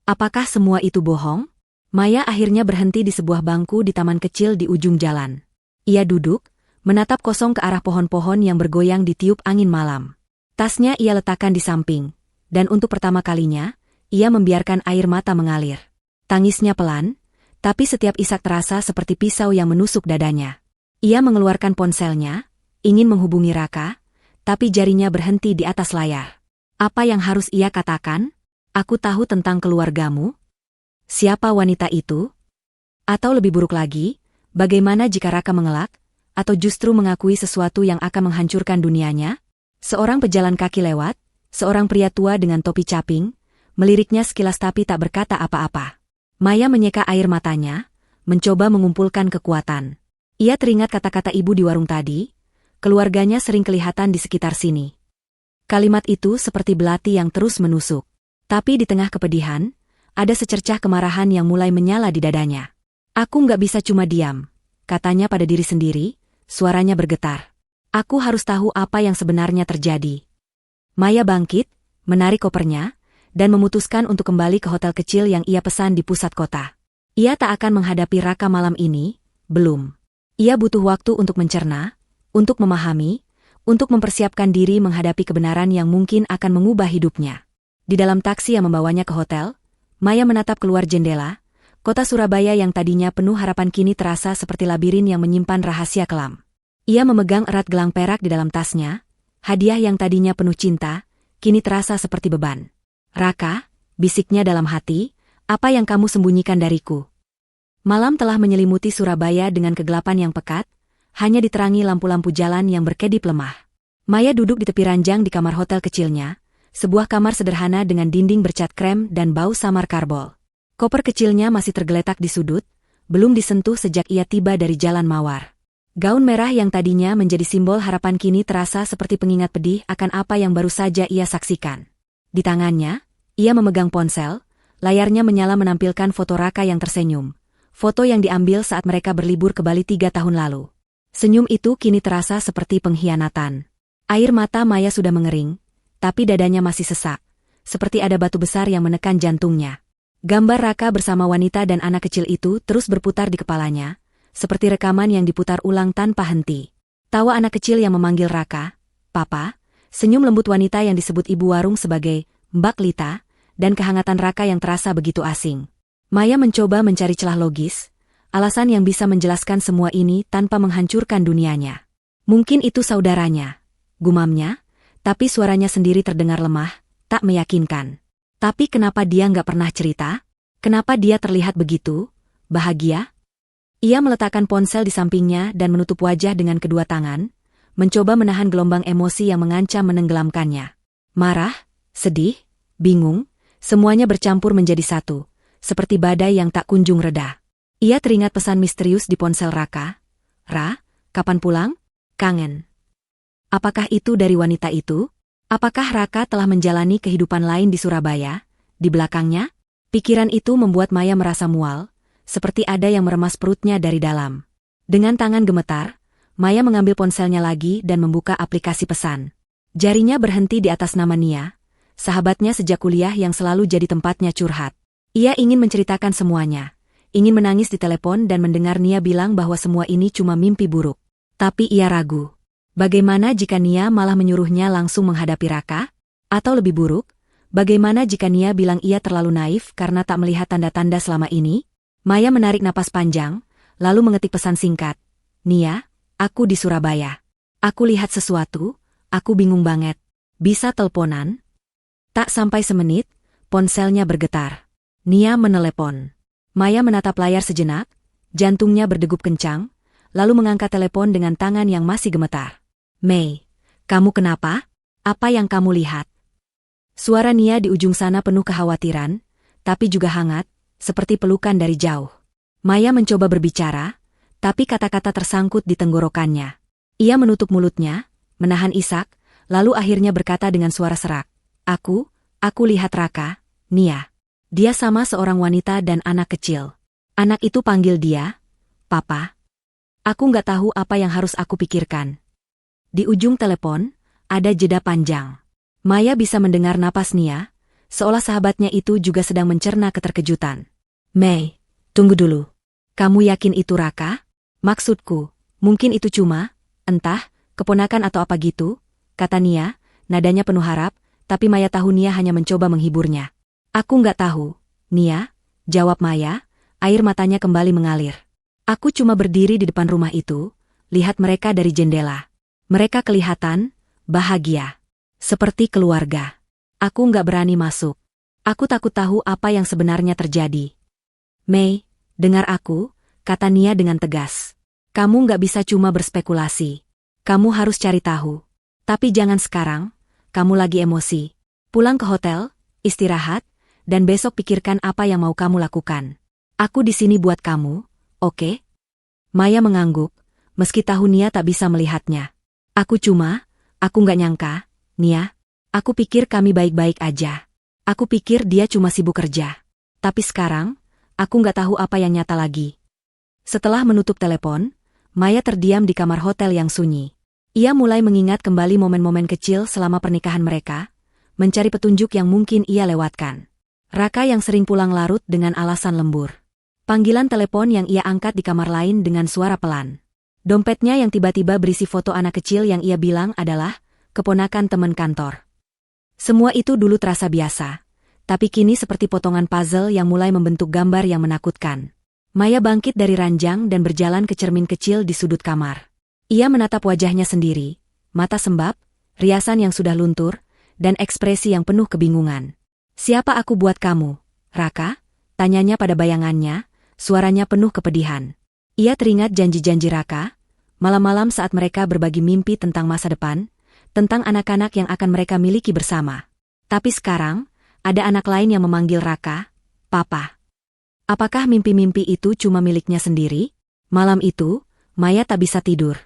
Apakah semua itu bohong? Maya akhirnya berhenti di sebuah bangku di taman kecil di ujung jalan. Ia duduk, menatap kosong ke arah pohon-pohon yang bergoyang ditiup angin malam. Tasnya ia letakkan di samping, dan untuk pertama kalinya, ia membiarkan air mata mengalir. Tangisnya pelan, tapi setiap isak terasa seperti pisau yang menusuk dadanya. Ia mengeluarkan ponselnya, ingin menghubungi Raka, tapi jarinya berhenti di atas layar. Apa yang harus ia katakan? Aku tahu tentang keluargamu. Siapa wanita itu? Atau lebih buruk lagi, bagaimana jika Raka mengelak, atau justru mengakui sesuatu yang akan menghancurkan dunianya? Seorang pejalan kaki lewat, seorang pria tua dengan topi caping, meliriknya sekilas tapi tak berkata apa-apa. Maya menyeka air matanya, mencoba mengumpulkan kekuatan. Ia teringat kata-kata ibu di warung tadi, keluarganya sering kelihatan di sekitar sini. Kalimat itu seperti belati yang terus menusuk. Tapi di tengah kepedihan, ada secercah kemarahan yang mulai menyala di dadanya. Aku nggak bisa cuma diam, katanya pada diri sendiri, suaranya bergetar. Aku harus tahu apa yang sebenarnya terjadi. Maya bangkit, menarik kopernya, dan memutuskan untuk kembali ke hotel kecil yang ia pesan di pusat kota. Ia tak akan menghadapi Raka malam ini, belum. Ia butuh waktu untuk mencerna, untuk memahami, untuk mempersiapkan diri menghadapi kebenaran yang mungkin akan mengubah hidupnya. Di dalam taksi yang membawanya ke hotel, Maya menatap keluar jendela, kota Surabaya yang tadinya penuh harapan kini terasa seperti labirin yang menyimpan rahasia kelam. Ia memegang erat gelang perak di dalam tasnya, hadiah yang tadinya penuh cinta, kini terasa seperti beban. Raka, bisiknya dalam hati, apa yang kamu sembunyikan dariku? Malam telah menyelimuti Surabaya dengan kegelapan yang pekat, hanya diterangi lampu-lampu jalan yang berkedip lemah. Maya duduk di tepi ranjang di kamar hotel kecilnya, sebuah kamar sederhana dengan dinding bercat krem dan bau samar karbol. Koper kecilnya masih tergeletak di sudut, belum disentuh sejak ia tiba dari Jalan Mawar. Gaun merah yang tadinya menjadi simbol harapan kini terasa seperti pengingat pedih akan apa yang baru saja ia saksikan. Di tangannya, ia memegang ponsel, layarnya menyala menampilkan foto Raka yang tersenyum. Foto yang diambil saat mereka berlibur ke Bali 3 tahun lalu. Senyum itu kini terasa seperti pengkhianatan. Air mata Maya sudah mengering, tapi dadanya masih sesak, seperti ada batu besar yang menekan jantungnya. Gambar Raka bersama wanita dan anak kecil itu terus berputar di kepalanya, seperti rekaman yang diputar ulang tanpa henti. Tawa anak kecil yang memanggil Raka, Papa, senyum lembut wanita yang disebut ibu warung sebagai Mbak Lita, dan kehangatan Raka yang terasa begitu asing. Maya mencoba mencari celah logis, alasan yang bisa menjelaskan semua ini tanpa menghancurkan dunianya. Mungkin itu saudaranya, gumamnya, tapi suaranya sendiri terdengar lemah, tak meyakinkan. Tapi kenapa dia nggak pernah cerita? Kenapa dia terlihat begitu bahagia? Ia meletakkan ponsel di sampingnya dan menutup wajah dengan kedua tangan, mencoba menahan gelombang emosi yang mengancam menenggelamkannya. Marah, sedih, bingung, semuanya bercampur menjadi satu, seperti badai yang tak kunjung reda. Ia teringat pesan misterius di ponsel Raka. "Ra, kapan pulang? Kangen." Apakah itu dari wanita itu? Apakah Raka telah menjalani kehidupan lain di Surabaya? Di belakangnya? Pikiran itu membuat Maya merasa mual, seperti ada yang meremas perutnya dari dalam. Dengan tangan gemetar, Maya mengambil ponselnya lagi dan membuka aplikasi pesan. Jarinya berhenti di atas nama Nia, sahabatnya sejak kuliah yang selalu jadi tempatnya curhat. Ia ingin menceritakan semuanya, ingin menangis di telepon dan mendengar Nia bilang bahwa semua ini cuma mimpi buruk. Tapi ia ragu. Bagaimana jika Nia malah menyuruhnya langsung menghadapi Raka? Atau lebih buruk, bagaimana jika Nia bilang ia terlalu naif karena tak melihat tanda-tanda selama ini? Maya menarik napas panjang, lalu mengetik pesan singkat. "Nia, aku di Surabaya. Aku lihat sesuatu, aku bingung banget. Bisa teleponan?" Tak sampai semenit, ponselnya bergetar. Nia menelepon. Maya menatap layar sejenak, jantungnya berdegup kencang, lalu mengangkat telepon dengan tangan yang masih gemetar. "Mei, kamu kenapa? Apa yang kamu lihat?" Suara Nia di ujung sana penuh kekhawatiran, tapi juga hangat, seperti pelukan dari jauh. Maya mencoba berbicara, tapi kata-kata tersangkut di tenggorokannya. Ia menutup mulutnya, menahan isak, lalu akhirnya berkata dengan suara serak. Aku lihat Raka, Nia. Dia sama seorang wanita dan anak kecil. Anak itu panggil dia, Papa. Aku nggak tahu apa yang harus aku pikirkan." Di ujung telepon, ada jeda panjang. Maya bisa mendengar napas Nia, seolah sahabatnya itu juga sedang mencerna keterkejutan. "Mei, tunggu dulu. Kamu yakin itu Raka? Maksudku, mungkin itu cuma, entah, keponakan atau apa gitu," kata Nia, nadanya penuh harap, tapi Maya tahu Nia hanya mencoba menghiburnya. "Aku nggak tahu, Nia," jawab Maya, air matanya kembali mengalir. "Aku cuma berdiri di depan rumah itu, lihat mereka dari jendela. Mereka kelihatan bahagia, seperti keluarga. Aku nggak berani masuk. Aku takut tahu apa yang sebenarnya terjadi." "Mei, dengar aku," kata Nia dengan tegas. "Kamu nggak bisa cuma berspekulasi. Kamu harus cari tahu. Tapi jangan sekarang, kamu lagi emosi. Pulang ke hotel, istirahat, dan besok pikirkan apa yang mau kamu lakukan. Aku di sini buat kamu, oke?" Maya mengangguk, meski tahu Nia tak bisa melihatnya. Aku nggak nyangka, Nia. Aku pikir kami baik-baik aja. Aku pikir dia cuma sibuk kerja. Tapi sekarang, aku nggak tahu apa yang nyata lagi." Setelah menutup telepon, Maya terdiam di kamar hotel yang sunyi. Ia mulai mengingat kembali momen-momen kecil selama pernikahan mereka, mencari petunjuk yang mungkin ia lewatkan. Raka yang sering pulang larut dengan alasan lembur. Panggilan telepon yang ia angkat di kamar lain dengan suara pelan. Dompetnya yang tiba-tiba berisi foto anak kecil yang ia bilang adalah keponakan teman kantor. Semua itu dulu terasa biasa, tapi kini seperti potongan puzzle yang mulai membentuk gambar yang menakutkan. Maya bangkit dari ranjang dan berjalan ke cermin kecil di sudut kamar. Ia menatap wajahnya sendiri, mata sembab, riasan yang sudah luntur, dan ekspresi yang penuh kebingungan. "Siapa aku buat kamu, Raka?" tanyanya pada bayangannya, suaranya penuh kepedihan. Ia teringat janji-janji Raka, malam-malam saat mereka berbagi mimpi tentang masa depan, tentang anak-anak yang akan mereka miliki bersama. Tapi sekarang, ada anak lain yang memanggil Raka, Papa. Apakah mimpi-mimpi itu cuma miliknya sendiri? Malam itu, Maya tak bisa tidur.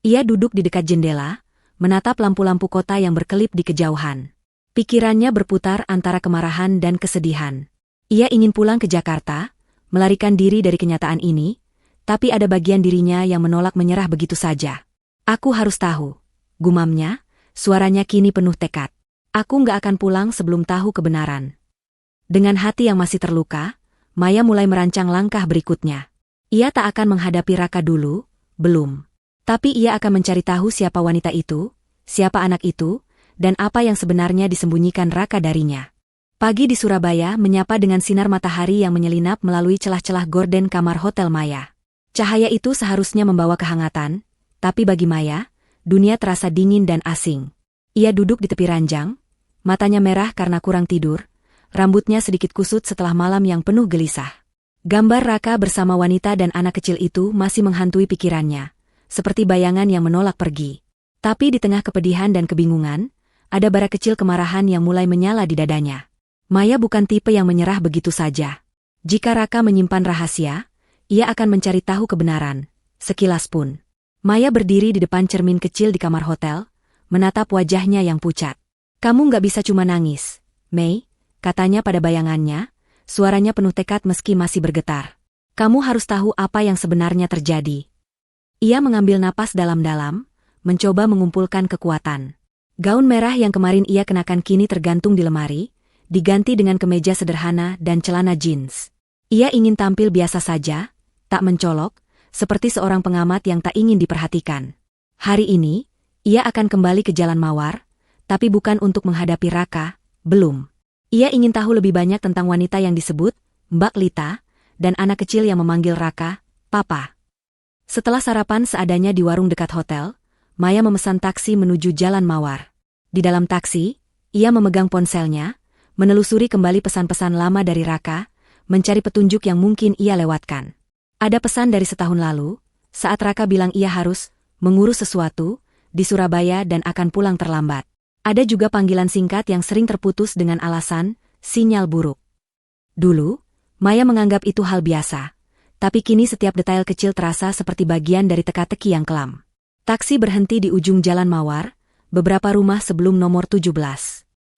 Ia duduk di dekat jendela, menatap lampu-lampu kota yang berkelip di kejauhan. Pikirannya berputar antara kemarahan dan kesedihan. Ia ingin pulang ke Jakarta, melarikan diri dari kenyataan ini, tapi ada bagian dirinya yang menolak menyerah begitu saja. "Aku harus tahu," gumamnya, suaranya kini penuh tekad. "Aku nggak akan pulang sebelum tahu kebenaran." Dengan hati yang masih terluka, Maya mulai merancang langkah berikutnya. Ia tak akan menghadapi Raka dulu, belum. Tapi ia akan mencari tahu siapa wanita itu, siapa anak itu, dan apa yang sebenarnya disembunyikan Raka darinya. Pagi di Surabaya menyapa dengan sinar matahari yang menyelinap melalui celah-celah gorden kamar hotel Maya. Cahaya itu seharusnya membawa kehangatan, tapi bagi Maya, dunia terasa dingin dan asing. Ia duduk di tepi ranjang, matanya merah karena kurang tidur, rambutnya sedikit kusut setelah malam yang penuh gelisah. Gambar Raka bersama wanita dan anak kecil itu masih menghantui pikirannya, seperti bayangan yang menolak pergi. Tapi di tengah kepedihan dan kebingungan, Ada bara kecil kemarahan yang mulai menyala di dadanya. Maya bukan tipe yang menyerah begitu saja. Jika Raka menyimpan rahasia, ia akan mencari tahu kebenaran, sekilas pun. Maya berdiri di depan cermin kecil di kamar hotel, menatap wajahnya yang pucat. Kamu nggak bisa cuma nangis, Mei, katanya pada bayangannya, suaranya penuh tekad meski masih bergetar. Kamu harus tahu apa yang sebenarnya terjadi. Ia mengambil napas dalam-dalam, mencoba mengumpulkan kekuatan. Gaun merah yang kemarin ia kenakan kini tergantung di lemari, diganti dengan kemeja sederhana dan celana jeans. Ia ingin tampil biasa saja, tak mencolok, seperti seorang pengamat yang tak ingin diperhatikan. Hari ini, ia akan kembali ke Jalan Mawar, tapi bukan untuk menghadapi Raka, belum. Ia ingin tahu lebih banyak tentang wanita yang disebut Mbak Lita, dan anak kecil yang memanggil Raka, Papa. Setelah sarapan seadanya di warung dekat hotel, Maya memesan taksi menuju Jalan Mawar. Di dalam taksi, ia memegang ponselnya, menelusuri kembali pesan-pesan lama dari Raka, mencari petunjuk yang mungkin ia lewatkan. Ada pesan dari setahun lalu, saat Raka bilang ia harus mengurus sesuatu di Surabaya dan akan pulang terlambat. Ada juga panggilan singkat yang sering terputus dengan alasan sinyal buruk. Dulu, Maya menganggap itu hal biasa, tapi kini setiap detail kecil terasa seperti bagian dari teka-teki yang kelam. Taksi berhenti di ujung Jalan Mawar, beberapa rumah sebelum nomor 17.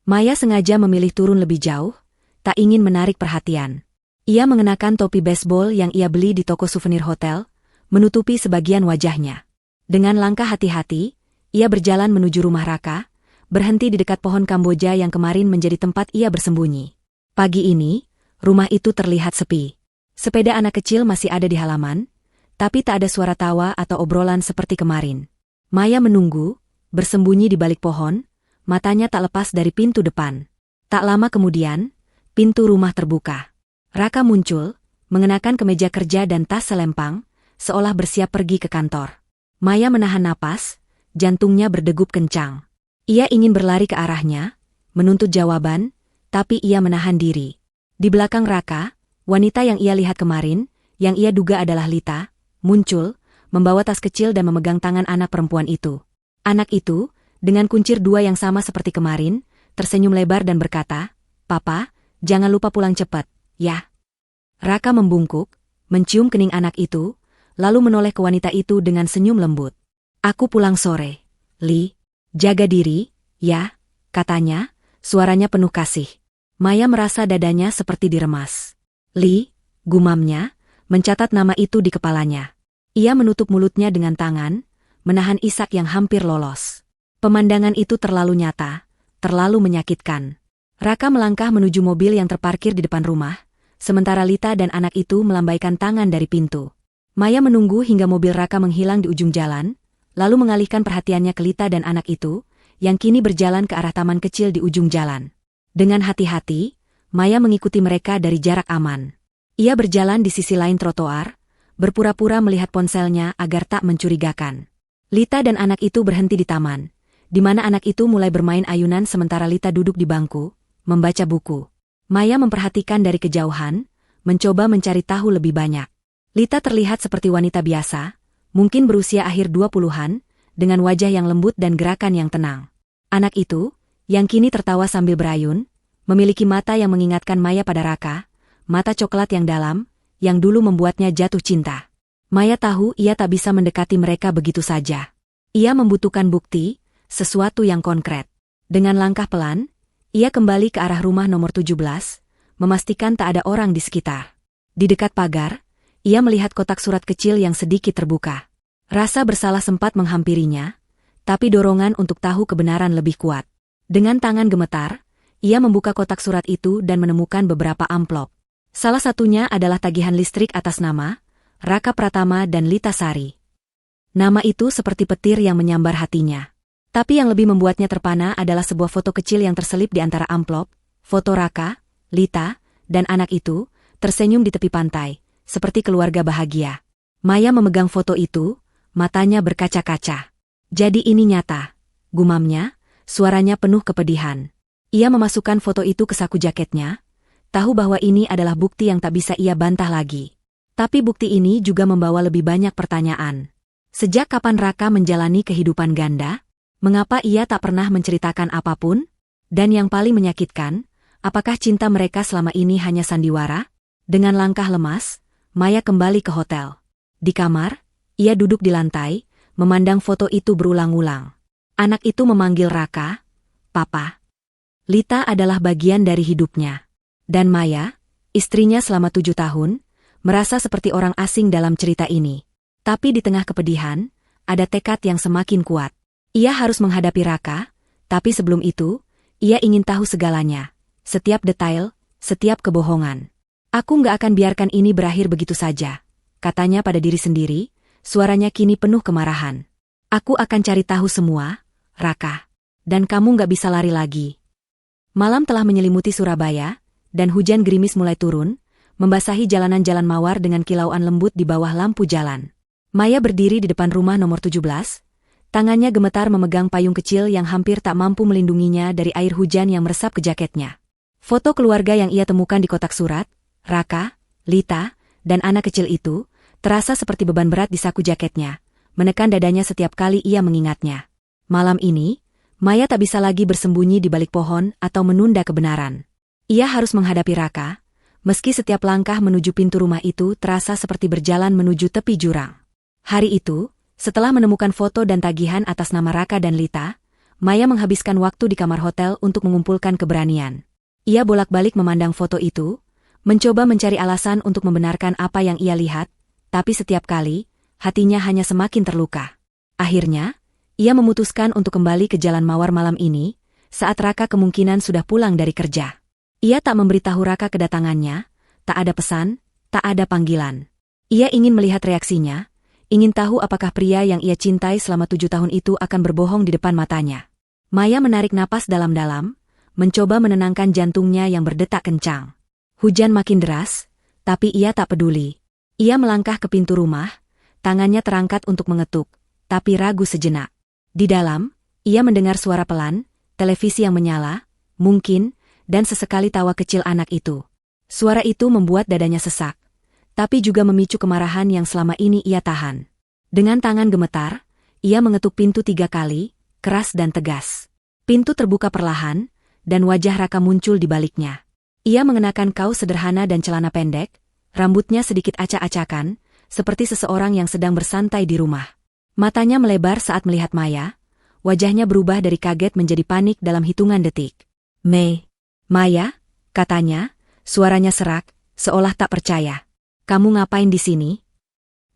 Maya sengaja memilih turun lebih jauh, tak ingin menarik perhatian. Ia mengenakan topi baseball yang ia beli di toko souvenir hotel, menutupi sebagian wajahnya. Dengan langkah hati-hati, ia berjalan menuju rumah Raka, berhenti di dekat pohon Kamboja yang kemarin menjadi tempat ia bersembunyi. Pagi ini, rumah itu terlihat sepi. Sepeda anak kecil masih ada di halaman, tapi tak ada suara tawa atau obrolan seperti kemarin. Maya menunggu, bersembunyi di balik pohon, matanya tak lepas dari pintu depan. Tak lama kemudian, pintu rumah terbuka. Raka muncul, mengenakan kemeja kerja dan tas selempang, seolah bersiap pergi ke kantor. Maya menahan napas, jantungnya berdegup kencang. Ia ingin berlari ke arahnya, menuntut jawaban, tapi ia menahan diri. Di belakang Raka, wanita yang ia lihat kemarin, yang ia duga adalah Lita, muncul, membawa tas kecil dan memegang tangan anak perempuan itu. Anak itu, dengan kuncir dua yang sama seperti kemarin, tersenyum lebar dan berkata, "Papa, jangan lupa pulang cepat, ya." Raka membungkuk, mencium kening anak itu, lalu menoleh ke wanita itu dengan senyum lembut. "Aku pulang sore, Li. Jaga diri, ya," katanya, suaranya penuh kasih. Maya merasa dadanya seperti diremas. "Li," gumamnya, mencatat nama itu di kepalanya. Ia menutup mulutnya dengan tangan, menahan isak yang hampir lolos. Pemandangan itu terlalu nyata, terlalu menyakitkan. Raka melangkah menuju mobil yang terparkir di depan rumah, sementara Lita dan anak itu melambaikan tangan dari pintu. Maya menunggu hingga mobil Raka menghilang di ujung jalan, lalu mengalihkan perhatiannya ke Lita dan anak itu, yang kini berjalan ke arah taman kecil di ujung jalan. Dengan hati-hati, Maya mengikuti mereka dari jarak aman. Ia berjalan di sisi lain trotoar, berpura-pura melihat ponselnya agar tak mencurigakan. Lita dan anak itu berhenti di taman, di mana anak itu mulai bermain ayunan sementara Lita duduk di bangku, membaca buku. Maya memperhatikan dari kejauhan, mencoba mencari tahu lebih banyak. Lita terlihat seperti wanita biasa, mungkin berusia akhir 20-an, dengan wajah yang lembut dan gerakan yang tenang. Anak itu, yang kini tertawa sambil berayun, memiliki mata yang mengingatkan Maya pada Raka, mata coklat yang dalam, yang dulu membuatnya jatuh cinta. Maya tahu ia tak bisa mendekati mereka begitu saja. Ia membutuhkan bukti, sesuatu yang konkret. Dengan langkah pelan, ia kembali ke arah rumah nomor 17, memastikan tak ada orang di sekitar. Di dekat pagar, ia melihat kotak surat kecil yang sedikit terbuka. Rasa bersalah sempat menghampirinya, tapi dorongan untuk tahu kebenaran lebih kuat. Dengan tangan gemetar, ia membuka kotak surat itu dan menemukan beberapa amplop. Salah satunya adalah tagihan listrik atas nama Raka Pratama dan Lita Sari. Nama itu seperti petir yang menyambar hatinya. Tapi yang lebih membuatnya terpana adalah sebuah foto kecil yang terselip di antara amplop, foto Raka, Lita, dan anak itu, tersenyum di tepi pantai, seperti keluarga bahagia. Maya memegang foto itu, matanya berkaca-kaca. Jadi ini nyata, gumamnya, suaranya penuh kepedihan. Ia memasukkan foto itu ke saku jaketnya, tahu bahwa ini adalah bukti yang tak bisa ia bantah lagi. Tapi bukti ini juga membawa lebih banyak pertanyaan. Sejak kapan Raka menjalani kehidupan ganda? Mengapa ia tak pernah menceritakan apapun? Dan yang paling menyakitkan, apakah cinta mereka selama ini hanya sandiwara? Dengan langkah lemas, Maya kembali ke hotel. Di kamar, ia duduk di lantai, memandang foto itu berulang-ulang. Anak itu memanggil Raka, "Papa." Lita adalah bagian dari hidupnya. Dan Maya, istrinya selama 7 tahun, merasa seperti orang asing dalam cerita ini. Tapi di tengah kepedihan, ada tekad yang semakin kuat. Ia harus menghadapi Raka, tapi sebelum itu, ia ingin tahu segalanya. Setiap detail, setiap kebohongan. "Aku nggak akan biarkan ini berakhir begitu saja," katanya pada diri sendiri, suaranya kini penuh kemarahan. "Aku akan cari tahu semua, Raka. Dan kamu nggak bisa lari lagi." Malam telah menyelimuti Surabaya, dan hujan gerimis mulai turun, membasahi jalanan-jalan mawar dengan kilauan lembut di bawah lampu jalan. Maya berdiri di depan rumah nomor 17, tangannya gemetar memegang payung kecil yang hampir tak mampu melindunginya dari air hujan yang meresap ke jaketnya. Foto keluarga yang ia temukan di kotak surat, Raka, Lita, dan anak kecil itu, terasa seperti beban berat di saku jaketnya, menekan dadanya setiap kali ia mengingatnya. Malam ini, Maya tak bisa lagi bersembunyi di balik pohon atau menunda kebenaran. Ia harus menghadapi Raka, meski setiap langkah menuju pintu rumah itu terasa seperti berjalan menuju tepi jurang. Hari itu, setelah menemukan foto dan tagihan atas nama Raka dan Lita, Maya menghabiskan waktu di kamar hotel untuk mengumpulkan keberanian. Ia bolak-balik memandang foto itu, mencoba mencari alasan untuk membenarkan apa yang ia lihat, tapi setiap kali, hatinya hanya semakin terluka. Akhirnya, ia memutuskan untuk kembali ke Jalan Mawar malam ini, saat Raka kemungkinan sudah pulang dari kerja. Ia tak memberitahu Raka kedatangannya, tak ada pesan, tak ada panggilan. Ia ingin melihat reaksinya, ingin tahu apakah pria yang ia cintai selama 7 tahun itu akan berbohong di depan matanya. Maya menarik napas dalam-dalam, mencoba menenangkan jantungnya yang berdetak kencang. Hujan makin deras, tapi ia tak peduli. Ia melangkah ke pintu rumah, tangannya terangkat untuk mengetuk, tapi ragu sejenak. Di dalam, ia mendengar suara pelan, televisi yang menyala, mungkin, dan sesekali tawa kecil anak itu. Suara itu membuat dadanya sesak, tapi juga memicu kemarahan yang selama ini ia tahan. Dengan tangan gemetar, ia mengetuk pintu 3 kali, keras dan tegas. Pintu terbuka perlahan, dan wajah Raka muncul di baliknya. Ia mengenakan kaos sederhana dan celana pendek, rambutnya sedikit acak-acakan, seperti seseorang yang sedang bersantai di rumah. Matanya melebar saat melihat Maya, wajahnya berubah dari kaget menjadi panik dalam hitungan detik. Maya, katanya, suaranya serak, seolah tak percaya. "Kamu ngapain di sini?"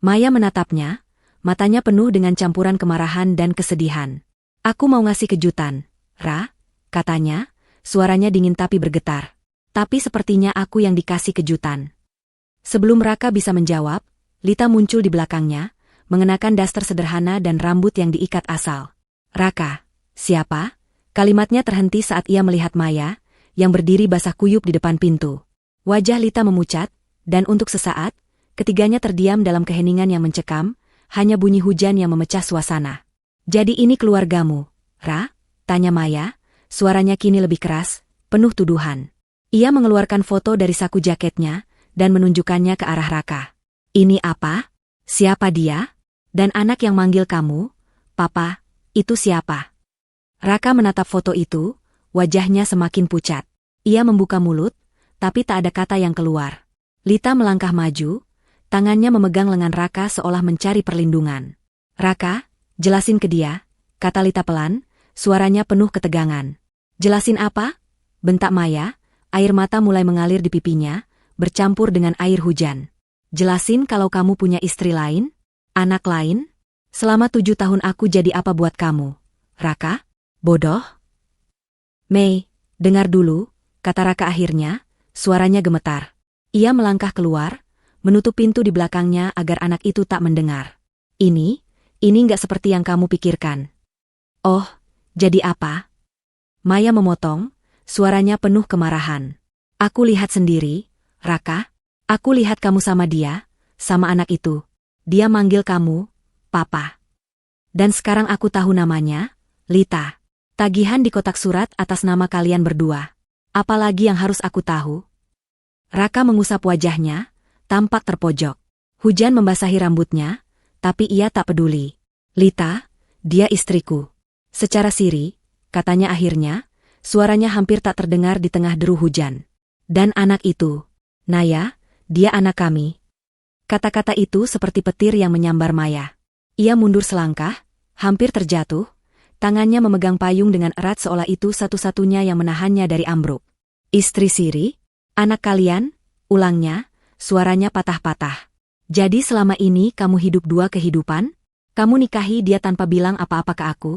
Maya menatapnya, matanya penuh dengan campuran kemarahan dan kesedihan. "Aku mau ngasih kejutan, Ra," katanya, suaranya dingin tapi bergetar. "Tapi sepertinya aku yang dikasih kejutan." Sebelum Raka bisa menjawab, Lita muncul di belakangnya, mengenakan daster sederhana dan rambut yang diikat asal. "Raka, siapa?" Kalimatnya terhenti saat ia melihat Maya, yang berdiri basah kuyup di depan pintu. Wajah Lita memucat, dan untuk sesaat, ketiganya terdiam dalam keheningan yang mencekam, hanya bunyi hujan yang memecah suasana. "Jadi ini keluargamu, Ra?" tanya Maya, suaranya kini lebih keras, penuh tuduhan. Ia mengeluarkan foto dari saku jaketnya, dan menunjukkannya ke arah Raka. "Ini apa? Siapa dia? Dan anak yang manggil kamu, Papa, itu siapa?" Raka menatap foto itu, wajahnya semakin pucat. Ia membuka mulut, tapi tak ada kata yang keluar. Lita melangkah maju, tangannya memegang lengan Raka seolah mencari perlindungan. "Raka, jelasin ke dia," kata Lita pelan, suaranya penuh ketegangan. "Jelasin apa?" bentak Maya, air mata mulai mengalir di pipinya, bercampur dengan air hujan. "Jelasin kalau kamu punya istri lain? Anak lain? Selama 7 tahun aku jadi apa buat kamu, Raka? Bodoh?" Dengar dulu," kata Raka akhirnya, suaranya gemetar. Ia melangkah keluar, menutup pintu di belakangnya agar anak itu tak mendengar. Ini nggak seperti yang kamu pikirkan." "Oh, jadi apa?" Maya memotong, suaranya penuh kemarahan. "Aku lihat sendiri, Raka. Aku lihat kamu sama dia, sama anak itu. Dia manggil kamu, Papa. Dan sekarang aku tahu namanya, Lita. Tagihan di kotak surat atas nama kalian berdua. Apalagi yang harus aku tahu?" Raka mengusap wajahnya, tampak terpojok. Hujan membasahi rambutnya, tapi ia tak peduli. "Lita, dia istriku. Secara sirih, katanya akhirnya, suaranya hampir tak terdengar di tengah deru hujan. Dan anak itu, Naya, dia anak kami. Kata-kata itu seperti petir yang menyambar Maya. Ia mundur selangkah, hampir terjatuh, tangannya memegang payung dengan erat seolah itu satu-satunya yang menahannya dari ambruk. Istri Siri, anak kalian, ulangnya, suaranya patah-patah. Jadi selama ini kamu hidup dua kehidupan? Kamu nikahi dia tanpa bilang apa-apa ke aku?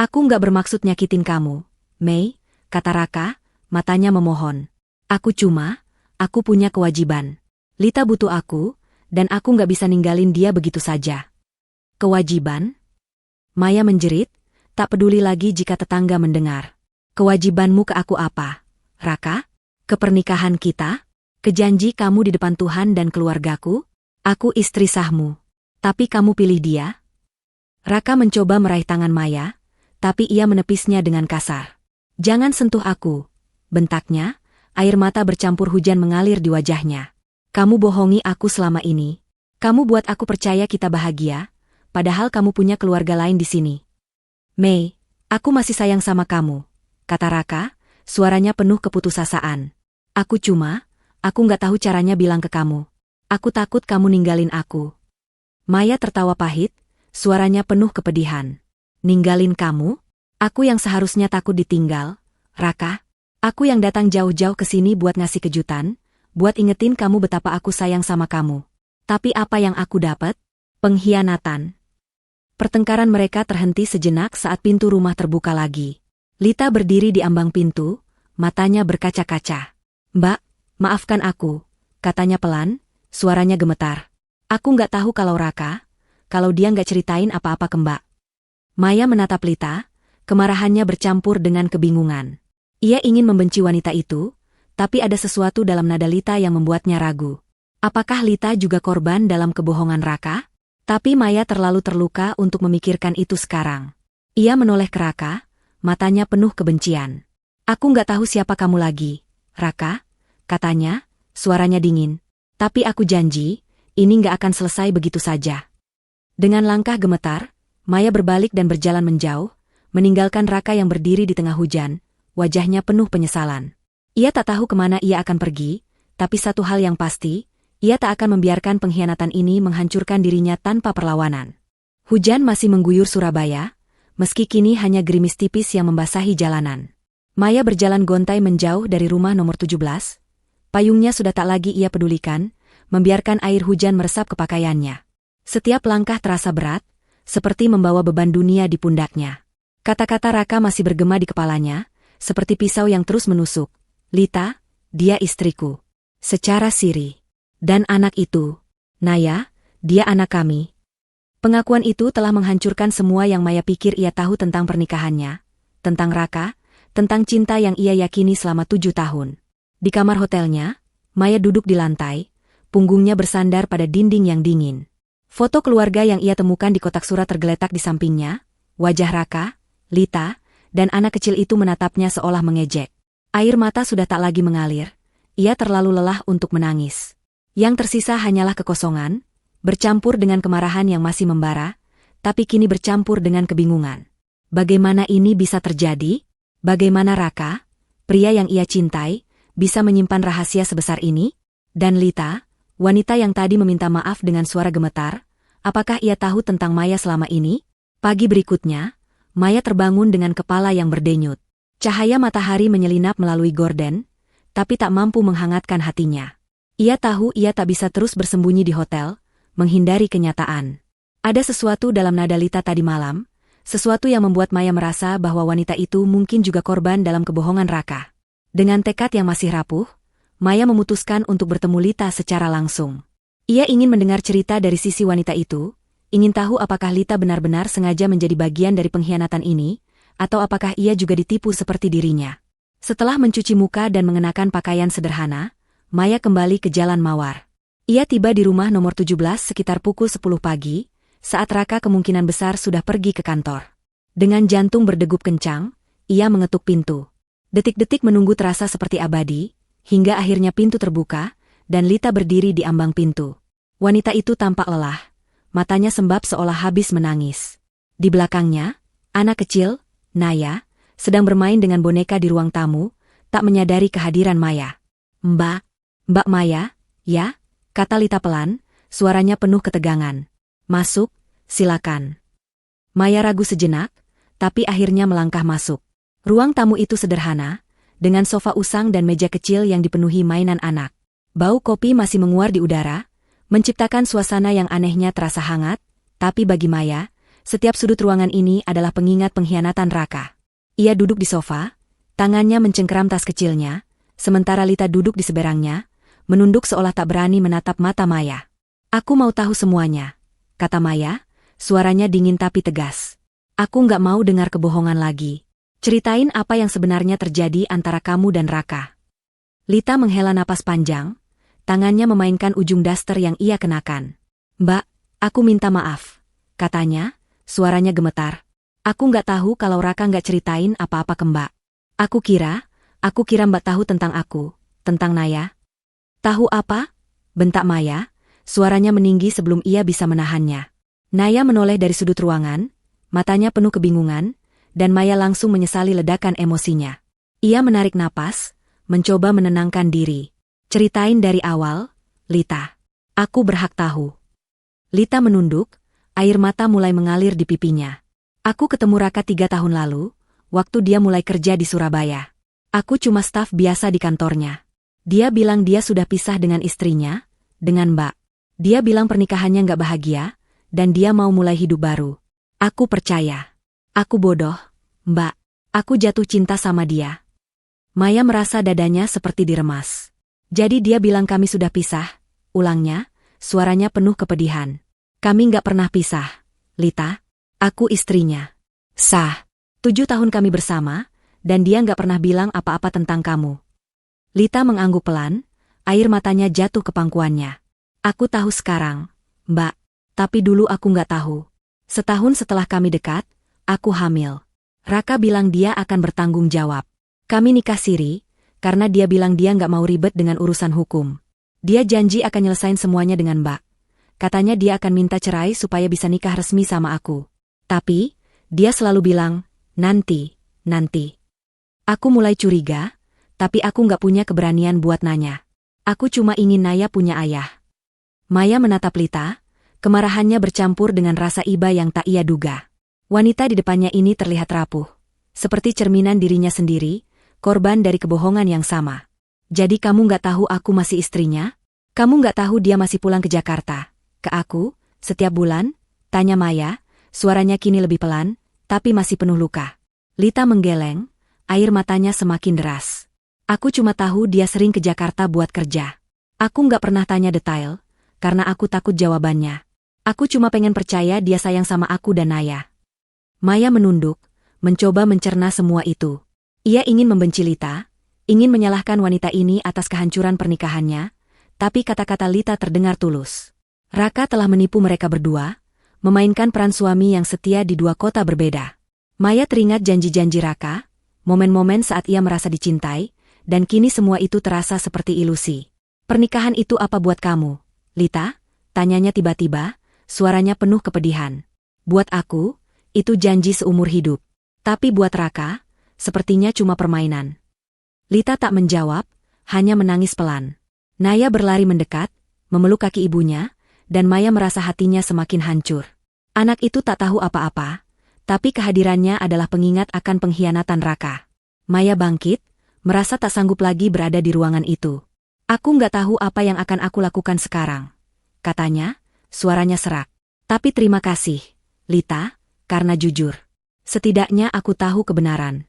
Aku nggak bermaksud nyakitin kamu, Mei, kata Raka, matanya memohon. Aku punya kewajiban. Lita butuh aku, dan aku nggak bisa ninggalin dia begitu saja. Kewajiban? Maya menjerit, tak peduli lagi jika tetangga mendengar. Kewajibanmu ke aku apa, Raka? Ke pernikahan kita? Ke janji kamu di depan Tuhan dan keluargaku? Aku istri sahmu. Tapi kamu pilih dia? Raka mencoba meraih tangan Maya, tapi ia menepisnya dengan kasar. Jangan sentuh aku, bentaknya, air mata bercampur hujan mengalir di wajahnya. Kamu bohongi aku selama ini. Kamu buat aku percaya kita bahagia, padahal kamu punya keluarga lain di sini. Mei, aku masih sayang sama kamu, kata Raka, suaranya penuh keputusasaan. Aku nggak tahu caranya bilang ke kamu. Aku takut kamu ninggalin aku. Maya tertawa pahit, suaranya penuh kepedihan. Ninggalin kamu? Aku yang seharusnya takut ditinggal, Raka. Aku yang datang jauh-jauh ke sini buat ngasih kejutan, buat ingetin kamu betapa aku sayang sama kamu. Tapi apa yang aku dapat? Pengkhianatan. Pertengkaran mereka terhenti sejenak saat pintu rumah terbuka lagi. Lita berdiri di ambang pintu, matanya berkaca-kaca. Mbak, maafkan aku, katanya pelan, suaranya gemetar. Aku nggak tahu kalau dia nggak ceritain apa-apa ke Mbak. Maya menatap Lita, kemarahannya bercampur dengan kebingungan. Ia ingin membenci wanita itu, tapi ada sesuatu dalam nada Lita yang membuatnya ragu. Apakah Lita juga korban dalam kebohongan Raka? Tapi Maya terlalu terluka untuk memikirkan itu sekarang. Ia menoleh ke Raka, matanya penuh kebencian. Aku nggak tahu siapa kamu lagi, Raka, katanya, suaranya dingin. Tapi aku janji, ini nggak akan selesai begitu saja. Dengan langkah gemetar, Maya berbalik dan berjalan menjauh, meninggalkan Raka yang berdiri di tengah hujan, wajahnya penuh penyesalan. Ia tak tahu kemana ia akan pergi, tapi satu hal yang pasti, ia tak akan membiarkan pengkhianatan ini menghancurkan dirinya tanpa perlawanan. Hujan masih mengguyur Surabaya, meski kini hanya gerimis tipis yang membasahi jalanan. Maya berjalan gontai menjauh dari rumah nomor 17. Payungnya sudah tak lagi ia pedulikan, membiarkan air hujan meresap ke pakaiannya. Setiap langkah terasa berat, seperti membawa beban dunia di pundaknya. Kata-kata Raka masih bergema di kepalanya, seperti pisau yang terus menusuk. Lita, dia istriku. Secara sirih. Dan anak itu, Naya, dia anak kami. Pengakuan itu telah menghancurkan semua yang Maya pikir ia tahu tentang pernikahannya, tentang Raka, tentang cinta yang ia yakini selama 7 tahun. Di kamar hotelnya, Maya duduk di lantai, punggungnya bersandar pada dinding yang dingin. Foto keluarga yang ia temukan di kotak surat tergeletak di sampingnya, wajah Raka, Lita, dan anak kecil itu menatapnya seolah mengejek. Air mata sudah tak lagi mengalir, ia terlalu lelah untuk menangis. Yang tersisa hanyalah kekosongan, bercampur dengan kemarahan yang masih membara, tapi kini bercampur dengan kebingungan. Bagaimana ini bisa terjadi? Bagaimana Raka, pria yang ia cintai, bisa menyimpan rahasia sebesar ini? Dan Lita, wanita yang tadi meminta maaf dengan suara gemetar, apakah ia tahu tentang Maya selama ini? Pagi berikutnya, Maya terbangun dengan kepala yang berdenyut. Cahaya matahari menyelinap melalui gorden, tapi tak mampu menghangatkan hatinya. Ia tahu ia tak bisa terus bersembunyi di hotel, menghindari kenyataan. Ada sesuatu dalam nada Lita tadi malam, sesuatu yang membuat Maya merasa bahwa wanita itu mungkin juga korban dalam kebohongan Raka. Dengan tekad yang masih rapuh, Maya memutuskan untuk bertemu Lita secara langsung. Ia ingin mendengar cerita dari sisi wanita itu, ingin tahu apakah Lita benar-benar sengaja menjadi bagian dari pengkhianatan ini, atau apakah ia juga ditipu seperti dirinya. Setelah mencuci muka dan mengenakan pakaian sederhana, Maya kembali ke Jalan Mawar. Ia tiba di rumah nomor 17 sekitar pukul 10 pagi, saat Raka kemungkinan besar sudah pergi ke kantor. Dengan jantung berdegup kencang, ia mengetuk pintu. Detik-detik menunggu terasa seperti abadi, hingga akhirnya pintu terbuka, dan Lita berdiri di ambang pintu. Wanita itu tampak lelah, matanya sembab seolah habis menangis. Di belakangnya, Anak kecil, Naya, sedang bermain dengan boneka di ruang tamu, tak menyadari kehadiran Maya. Mbak, Mbak Maya, ya? Kata Lita pelan, suaranya penuh ketegangan. Masuk, silakan. Maya ragu sejenak, tapi akhirnya melangkah masuk. Ruang tamu itu sederhana, dengan sofa usang dan meja kecil yang dipenuhi mainan anak. Bau kopi masih menguar di udara, menciptakan suasana yang anehnya terasa hangat, tapi bagi Maya, setiap sudut ruangan ini adalah pengingat pengkhianatan Raka. Ia duduk di sofa, tangannya mencengkeram tas kecilnya, sementara Lita duduk di seberangnya, menunduk seolah tak berani menatap mata Maya. Aku mau tahu semuanya, kata Maya, suaranya dingin tapi tegas. Aku nggak mau dengar kebohongan lagi. Ceritain apa yang sebenarnya terjadi antara kamu dan Raka. Lita menghela napas panjang, tangannya memainkan ujung daster yang ia kenakan. Mbak, aku minta maaf, katanya, suaranya gemetar. Aku nggak tahu kalau Raka nggak ceritain apa-apa ke Mbak. Aku kira Mbak tahu tentang aku, tentang Naya. Tahu apa? Bentak Maya, suaranya meninggi sebelum ia bisa menahannya. Naya menoleh dari sudut ruangan, matanya penuh kebingungan, dan Maya langsung menyesali ledakan emosinya. Ia menarik napas, mencoba menenangkan diri. Ceritain dari awal, Lita. Aku berhak tahu. Lita menunduk, air mata mulai mengalir di pipinya. Aku ketemu Raka 3 tahun lalu, waktu dia mulai kerja di Surabaya. Aku cuma staf biasa di kantornya. Dia bilang dia sudah pisah dengan istrinya, dengan Mbak. Dia bilang pernikahannya nggak bahagia, dan dia mau mulai hidup baru. Aku percaya. Aku bodoh, Mbak. Aku jatuh cinta sama dia. Maya merasa dadanya seperti diremas. Jadi dia bilang kami sudah pisah, ulangnya, suaranya penuh kepedihan. Kami nggak pernah pisah, Lita. Aku istrinya. Sah. 7 tahun kami bersama, dan dia nggak pernah bilang apa-apa tentang kamu. Lita mengangguk pelan, air matanya jatuh ke pangkuannya. Aku tahu sekarang, Mbak. Tapi dulu aku nggak tahu. Setahun setelah kami dekat, aku hamil. Raka bilang dia akan bertanggung jawab. Kami nikah siri, karena dia bilang dia nggak mau ribet dengan urusan hukum. Dia janji akan nyelesain semuanya dengan Mbak. Katanya dia akan minta cerai supaya bisa nikah resmi sama aku. Tapi, dia selalu bilang, nanti. Aku mulai curiga, tapi aku nggak punya keberanian buat nanya. Aku cuma ingin Naya punya ayah. Maya menatap Lita, kemarahannya bercampur dengan rasa iba yang tak ia duga. Wanita di depannya ini terlihat rapuh, seperti cerminan dirinya sendiri, korban dari kebohongan yang sama. Jadi kamu nggak tahu aku masih istrinya? Kamu nggak tahu dia masih pulang ke Jakarta? Ke aku, setiap bulan? Tanya Maya, suaranya kini lebih pelan, tapi masih penuh luka. Lita menggeleng, air matanya semakin deras. Aku cuma tahu dia sering ke Jakarta buat kerja. Aku nggak pernah tanya detail, karena aku takut jawabannya. Aku cuma pengen percaya dia sayang sama aku dan Naya. Maya menunduk, mencoba mencerna semua itu. Ia ingin membenci Lita, ingin menyalahkan wanita ini atas kehancuran pernikahannya, tapi kata-kata Lita terdengar tulus. Raka telah menipu mereka berdua, memainkan peran suami yang setia di 2 kota berbeda. Maya teringat janji-janji Raka, momen-momen saat ia merasa dicintai, dan kini semua itu terasa seperti ilusi. Pernikahan itu apa buat kamu, Lita? Tanyanya tiba-tiba, suaranya penuh kepedihan. Buat aku, itu janji seumur hidup. Tapi buat Raka, sepertinya cuma permainan. Lita tak menjawab, hanya menangis pelan. Naya berlari mendekat, memeluk kaki ibunya, dan Maya merasa hatinya semakin hancur. Anak itu tak tahu apa-apa, tapi kehadirannya adalah pengingat akan pengkhianatan Raka. Maya bangkit, merasa tak sanggup lagi berada di ruangan itu. Aku nggak tahu apa yang akan aku lakukan sekarang, katanya, suaranya serak. Tapi terima kasih, Lita, karena jujur. Setidaknya aku tahu kebenaran.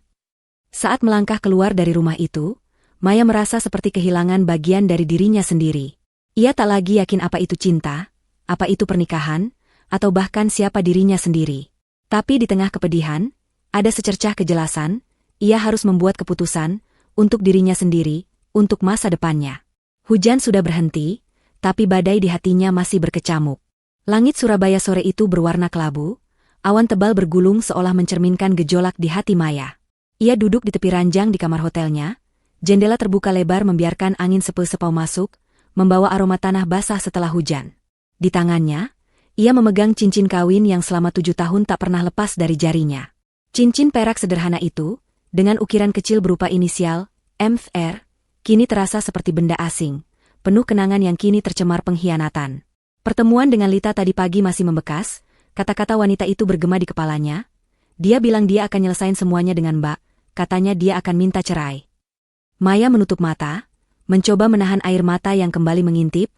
Saat melangkah keluar dari rumah itu, Maya merasa seperti kehilangan bagian dari dirinya sendiri. Ia tak lagi yakin apa itu cinta, apa itu pernikahan, atau bahkan siapa dirinya sendiri. Tapi di tengah kepedihan, ada secercah kejelasan, ia harus membuat keputusan, untuk dirinya sendiri, untuk masa depannya. Hujan sudah berhenti, tapi badai di hatinya masih berkecamuk. Langit Surabaya sore itu berwarna kelabu, awan tebal bergulung seolah mencerminkan gejolak di hati Maya. Ia duduk di tepi ranjang di kamar hotelnya, jendela terbuka lebar membiarkan angin sepau-sepau masuk, membawa aroma tanah basah setelah hujan. Di tangannya, ia memegang cincin kawin yang selama 7 tahun tak pernah lepas dari jarinya. Cincin perak sederhana itu, dengan ukiran kecil berupa inisial, MR, kini terasa seperti benda asing, penuh kenangan yang kini tercemar pengkhianatan. Pertemuan dengan Lita tadi pagi masih membekas, kata-kata wanita itu bergema di kepalanya. Dia bilang dia akan nyelesain semuanya dengan Mbak, katanya dia akan minta cerai. Maya menutup mata, mencoba menahan air mata yang kembali mengintip,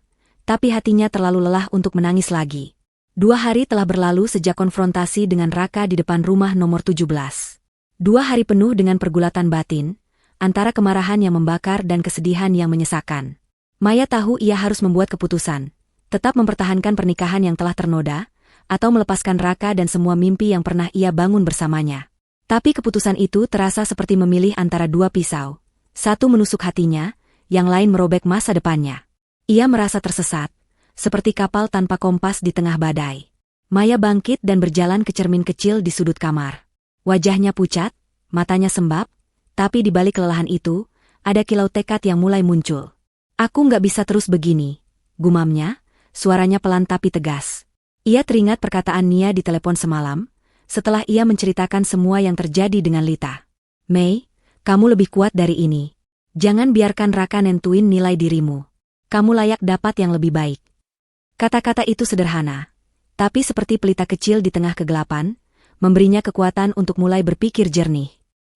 tapi hatinya terlalu lelah untuk menangis lagi. 2 hari telah berlalu sejak konfrontasi dengan Raka di depan rumah nomor 17. 2 hari penuh dengan pergulatan batin, antara kemarahan yang membakar dan kesedihan yang menyesakan. Maya tahu ia harus membuat keputusan, tetap mempertahankan pernikahan yang telah ternoda, atau melepaskan Raka dan semua mimpi yang pernah ia bangun bersamanya. Tapi keputusan itu terasa seperti memilih antara 2 pisau. Satu menusuk hatinya, yang lain merobek masa depannya. Ia merasa tersesat, seperti kapal tanpa kompas di tengah badai. Maya bangkit dan berjalan ke cermin kecil di sudut kamar. Wajahnya pucat, matanya sembab, tapi di balik kelelahan itu, ada kilau tekad yang mulai muncul. Aku nggak bisa terus begini, gumamnya, suaranya pelan tapi tegas. Ia teringat perkataan Nia di telepon semalam, setelah ia menceritakan semua yang terjadi dengan Lita. Mei, kamu lebih kuat dari ini. Jangan biarkan Raka nentuin nilai dirimu. Kamu layak dapat yang lebih baik. Kata-kata itu sederhana, tapi seperti pelita kecil di tengah kegelapan, memberinya kekuatan untuk mulai berpikir jernih.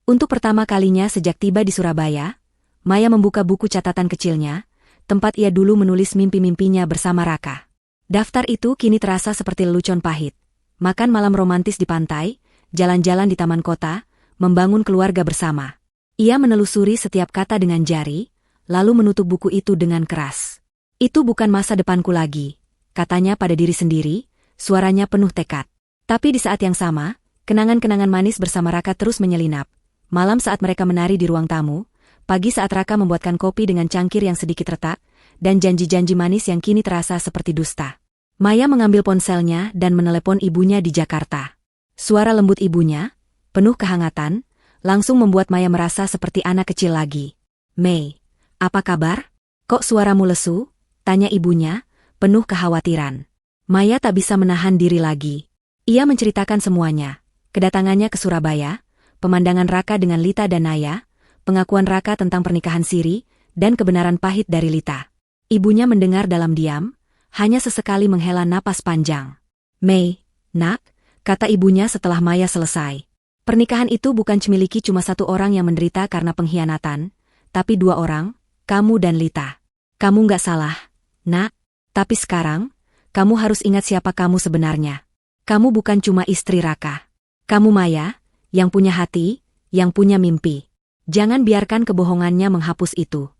Untuk pertama kalinya sejak tiba di Surabaya, Maya membuka buku catatan kecilnya, tempat ia dulu menulis mimpi-mimpinya bersama Raka. Daftar itu kini terasa seperti lelucon pahit. Makan malam romantis di pantai, jalan-jalan di taman kota, membangun keluarga bersama. Ia menelusuri setiap kata dengan jari, lalu menutup buku itu dengan keras. Itu bukan masa depanku lagi, katanya pada diri sendiri, suaranya penuh tekad. Tapi di saat yang sama, kenangan-kenangan manis bersama Raka terus menyelinap. Malam saat mereka menari di ruang tamu, pagi saat Raka membuatkan kopi dengan cangkir yang sedikit retak, dan janji-janji manis yang kini terasa seperti dusta. Maya mengambil ponselnya dan menelepon ibunya di Jakarta. Suara lembut ibunya, penuh kehangatan, langsung membuat Maya merasa seperti anak kecil lagi. Mei, apa kabar? Kok suaramu lesu? Tanya ibunya, penuh kekhawatiran. Maya tak bisa menahan diri lagi. Ia menceritakan semuanya, kedatangannya ke Surabaya, pemandangan Raka dengan Lita dan Naya, pengakuan Raka tentang pernikahan siri, dan kebenaran pahit dari Lita. Ibunya mendengar dalam diam, hanya sesekali menghela napas panjang. Mei, nak, kata ibunya setelah Maya selesai. Pernikahan itu bukan cemiliki cuma satu orang yang menderita karena pengkhianatan, tapi 2 orang, kamu dan Lita. Kamu nggak salah, nak. Tapi sekarang, kamu harus ingat siapa kamu sebenarnya. Kamu bukan cuma istri Raka. Kamu Maya, yang punya hati, yang punya mimpi. Jangan biarkan kebohongannya menghapus itu.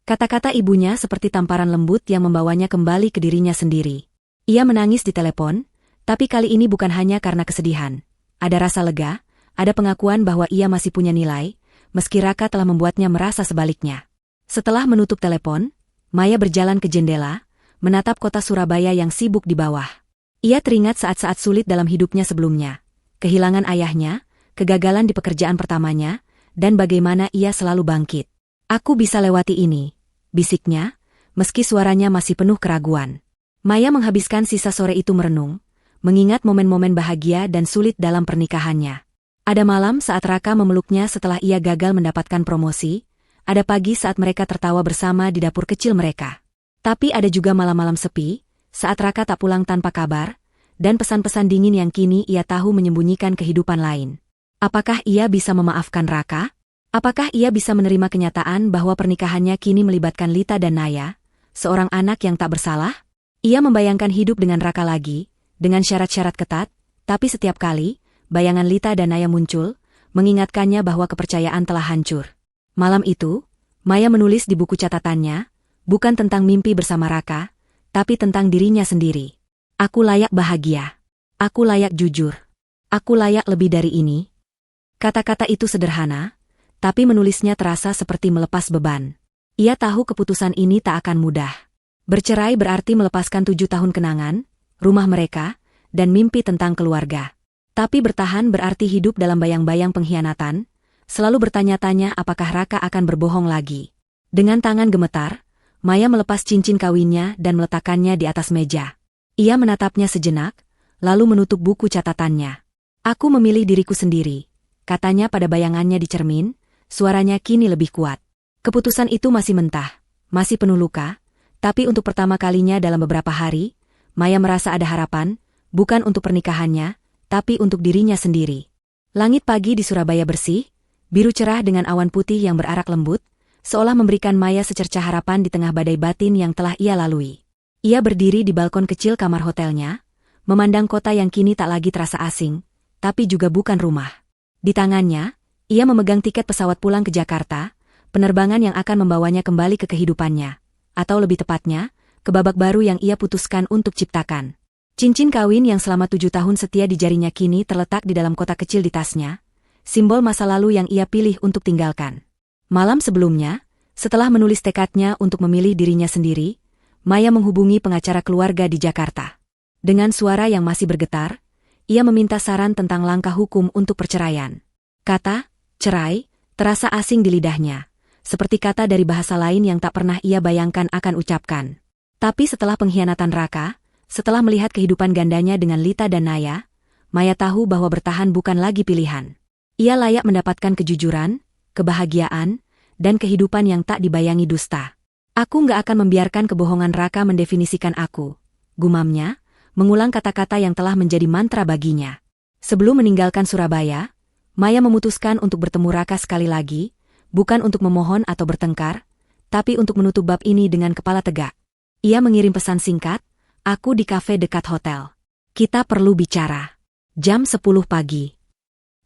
Kata-kata ibunya seperti tamparan lembut yang membawanya kembali ke dirinya sendiri. Ia menangis di telepon, tapi kali ini bukan hanya karena kesedihan. Ada rasa lega, ada pengakuan bahwa ia masih punya nilai, meski Raka telah membuatnya merasa sebaliknya. Setelah menutup telepon, Maya berjalan ke jendela, menatap kota Surabaya yang sibuk di bawah. Ia teringat saat-saat sulit dalam hidupnya sebelumnya. Kehilangan ayahnya, kegagalan di pekerjaan pertamanya, dan bagaimana ia selalu bangkit. Aku bisa lewati ini, bisiknya, meski suaranya masih penuh keraguan. Maya menghabiskan sisa sore itu merenung, mengingat momen-momen bahagia dan sulit dalam pernikahannya. Ada malam saat Raka memeluknya setelah ia gagal mendapatkan promosi, ada pagi saat mereka tertawa bersama di dapur kecil mereka. Tapi ada juga malam-malam sepi, saat Raka tak pulang tanpa kabar, dan pesan-pesan dingin yang kini ia tahu menyembunyikan kehidupan lain. Apakah ia bisa memaafkan Raka? Apakah ia bisa menerima kenyataan bahwa pernikahannya kini melibatkan Lita dan Naya, seorang anak yang tak bersalah? Ia membayangkan hidup dengan Raka lagi, dengan syarat-syarat ketat, tapi setiap kali, bayangan Lita dan Naya muncul, mengingatkannya bahwa kepercayaan telah hancur. Malam itu, Maya menulis di buku catatannya, bukan tentang mimpi bersama Raka, tapi tentang dirinya sendiri. Aku layak bahagia. Aku layak jujur. Aku layak lebih dari ini. Kata-kata itu sederhana, tapi menulisnya terasa seperti melepas beban. Ia tahu keputusan ini tak akan mudah. Bercerai berarti melepaskan 7 tahun kenangan, rumah mereka, dan mimpi tentang keluarga. Tapi bertahan berarti hidup dalam bayang-bayang pengkhianatan, selalu bertanya-tanya apakah Raka akan berbohong lagi. Dengan tangan gemetar, Maya melepas cincin kawinnya dan meletakkannya di atas meja. Ia menatapnya sejenak, lalu menutup buku catatannya. Aku memilih diriku sendiri, katanya pada bayangannya di cermin, suaranya kini lebih kuat. Keputusan itu masih mentah, masih penuh luka, tapi untuk pertama kalinya dalam beberapa hari, Maya merasa ada harapan, bukan untuk pernikahannya, tapi untuk dirinya sendiri. Langit pagi di Surabaya bersih, biru cerah dengan awan putih yang berarak lembut, seolah memberikan Maya secercah harapan di tengah badai batin yang telah ia lalui. Ia berdiri di balkon kecil kamar hotelnya, memandang kota yang kini tak lagi terasa asing, tapi juga bukan rumah. Di tangannya, ia memegang tiket pesawat pulang ke Jakarta, penerbangan yang akan membawanya kembali ke kehidupannya, atau lebih tepatnya, ke babak baru yang ia putuskan untuk ciptakan. Cincin kawin yang selama 7 tahun setia di jarinya kini terletak di dalam kotak kecil di tasnya, simbol masa lalu yang ia pilih untuk tinggalkan. Malam sebelumnya, setelah menulis tekadnya untuk memilih dirinya sendiri, Maya menghubungi pengacara keluarga di Jakarta. Dengan suara yang masih bergetar, ia meminta saran tentang langkah hukum untuk perceraian. Kata, cerai, terasa asing di lidahnya, seperti kata dari bahasa lain yang tak pernah ia bayangkan akan ucapkan. Tapi setelah pengkhianatan Raka, setelah melihat kehidupan gandanya dengan Lita dan Naya, Maya tahu bahwa bertahan bukan lagi pilihan. Ia layak mendapatkan kejujuran, kebahagiaan, dan kehidupan yang tak dibayangi dusta. Aku nggak akan membiarkan kebohongan Raka mendefinisikan aku, gumamnya, mengulang kata-kata yang telah menjadi mantra baginya. Sebelum meninggalkan Surabaya, Maya memutuskan untuk bertemu Raka sekali lagi, bukan untuk memohon atau bertengkar, tapi untuk menutup bab ini dengan kepala tegak. Ia mengirim pesan singkat, aku di kafe dekat hotel. Kita perlu bicara. Jam 10 pagi.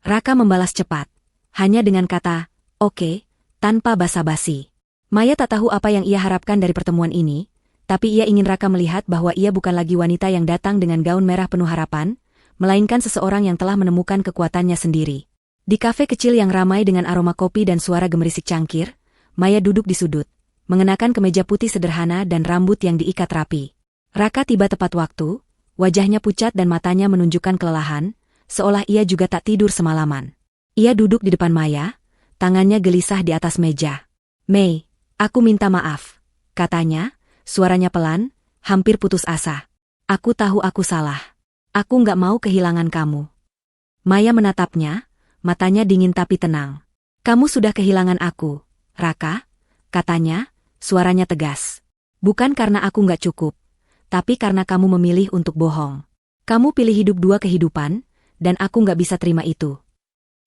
Raka membalas cepat, hanya dengan kata, oke, tanpa basa-basi. Maya tak tahu apa yang ia harapkan dari pertemuan ini, tapi ia ingin Raka melihat bahwa ia bukan lagi wanita yang datang dengan gaun merah penuh harapan, melainkan seseorang yang telah menemukan kekuatannya sendiri. Di kafe kecil yang ramai dengan aroma kopi dan suara gemerisik cangkir, Maya duduk di sudut, mengenakan kemeja putih sederhana dan rambut yang diikat rapi. Raka tiba tepat waktu, wajahnya pucat dan matanya menunjukkan kelelahan, seolah ia juga tak tidur semalaman. Ia duduk di depan Maya, tangannya gelisah di atas meja. Mei, aku minta maaf, katanya, suaranya pelan, hampir putus asa. Aku tahu aku salah. Aku nggak mau kehilangan kamu. Maya menatapnya, matanya dingin tapi tenang. Kamu sudah kehilangan aku, Raka, katanya, suaranya tegas. Bukan karena aku nggak cukup, tapi karena kamu memilih untuk bohong. Kamu pilih hidup 2 kehidupan, dan aku nggak bisa terima itu.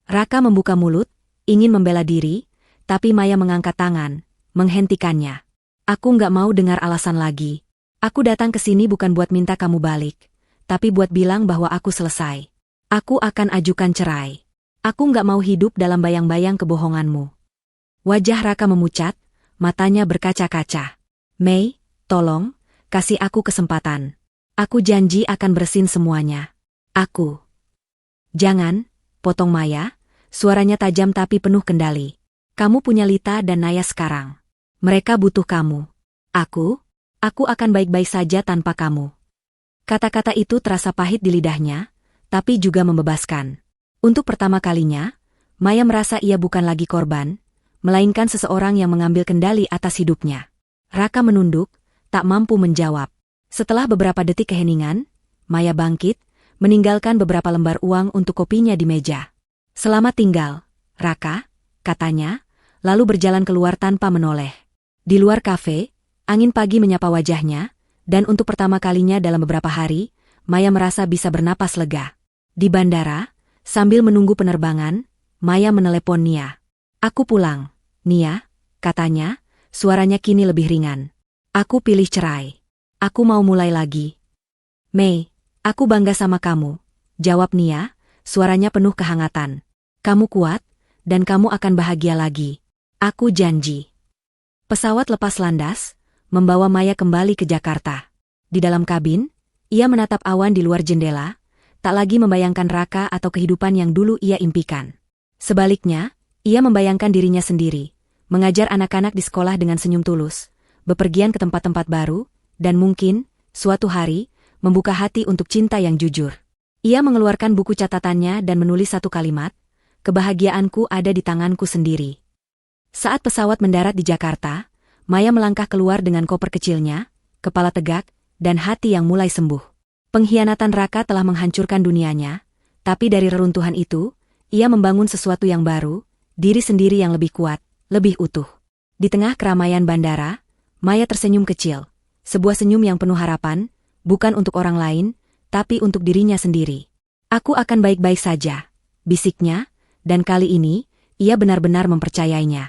Raka membuka mulut, ingin membela diri, tapi Maya mengangkat tangan, menghentikannya. Aku nggak mau dengar alasan lagi. Aku datang ke sini bukan buat minta kamu balik, tapi buat bilang bahwa aku selesai. Aku akan ajukan cerai. Aku nggak mau hidup dalam bayang-bayang kebohonganmu. Wajah Raka memucat, matanya berkaca-kaca. Mei, tolong, kasih aku kesempatan. Aku janji akan bersihin semuanya. Aku. Jangan, potong Maya, suaranya tajam tapi penuh kendali. Kamu punya Lita dan Naya sekarang. Mereka butuh kamu. Aku akan baik-baik saja tanpa kamu. Kata-kata itu terasa pahit di lidahnya, tapi juga membebaskan. Untuk pertama kalinya, Maya merasa ia bukan lagi korban, melainkan seseorang yang mengambil kendali atas hidupnya. Raka menunduk, tak mampu menjawab. Setelah beberapa detik keheningan, Maya bangkit, meninggalkan beberapa lembar uang untuk kopinya di meja. Selamat tinggal, Raka, katanya, lalu berjalan keluar tanpa menoleh. Di luar kafe, angin pagi menyapa wajahnya, dan untuk pertama kalinya dalam beberapa hari, Maya merasa bisa bernapas lega. Di bandara, sambil menunggu penerbangan, Maya menelepon Nia. Aku pulang, Nia, katanya, suaranya kini lebih ringan. Aku pilih cerai. Aku mau mulai lagi. Mei, aku bangga sama kamu, jawab Nia, suaranya penuh kehangatan. Kamu kuat, dan kamu akan bahagia lagi. Aku janji. Pesawat lepas landas, membawa Maya kembali ke Jakarta. Di dalam kabin, ia menatap awan di luar jendela, tak lagi membayangkan Raka atau kehidupan yang dulu ia impikan. Sebaliknya, ia membayangkan dirinya sendiri, mengajar anak-anak di sekolah dengan senyum tulus, bepergian ke tempat-tempat baru, dan mungkin, suatu hari, membuka hati untuk cinta yang jujur. Ia mengeluarkan buku catatannya dan menulis satu kalimat, kebahagiaanku ada di tanganku sendiri. Saat pesawat mendarat di Jakarta, Maya melangkah keluar dengan koper kecilnya, kepala tegak, dan hati yang mulai sembuh. Pengkhianatan Raka telah menghancurkan dunianya, Tapi dari reruntuhan itu, ia membangun sesuatu yang baru, diri sendiri yang lebih kuat, lebih utuh. Di tengah keramaian bandara, Maya tersenyum kecil. Sebuah senyum yang penuh harapan, bukan untuk orang lain, tapi untuk dirinya sendiri. Aku akan baik-baik saja, bisiknya, dan kali ini, ia benar-benar mempercayainya.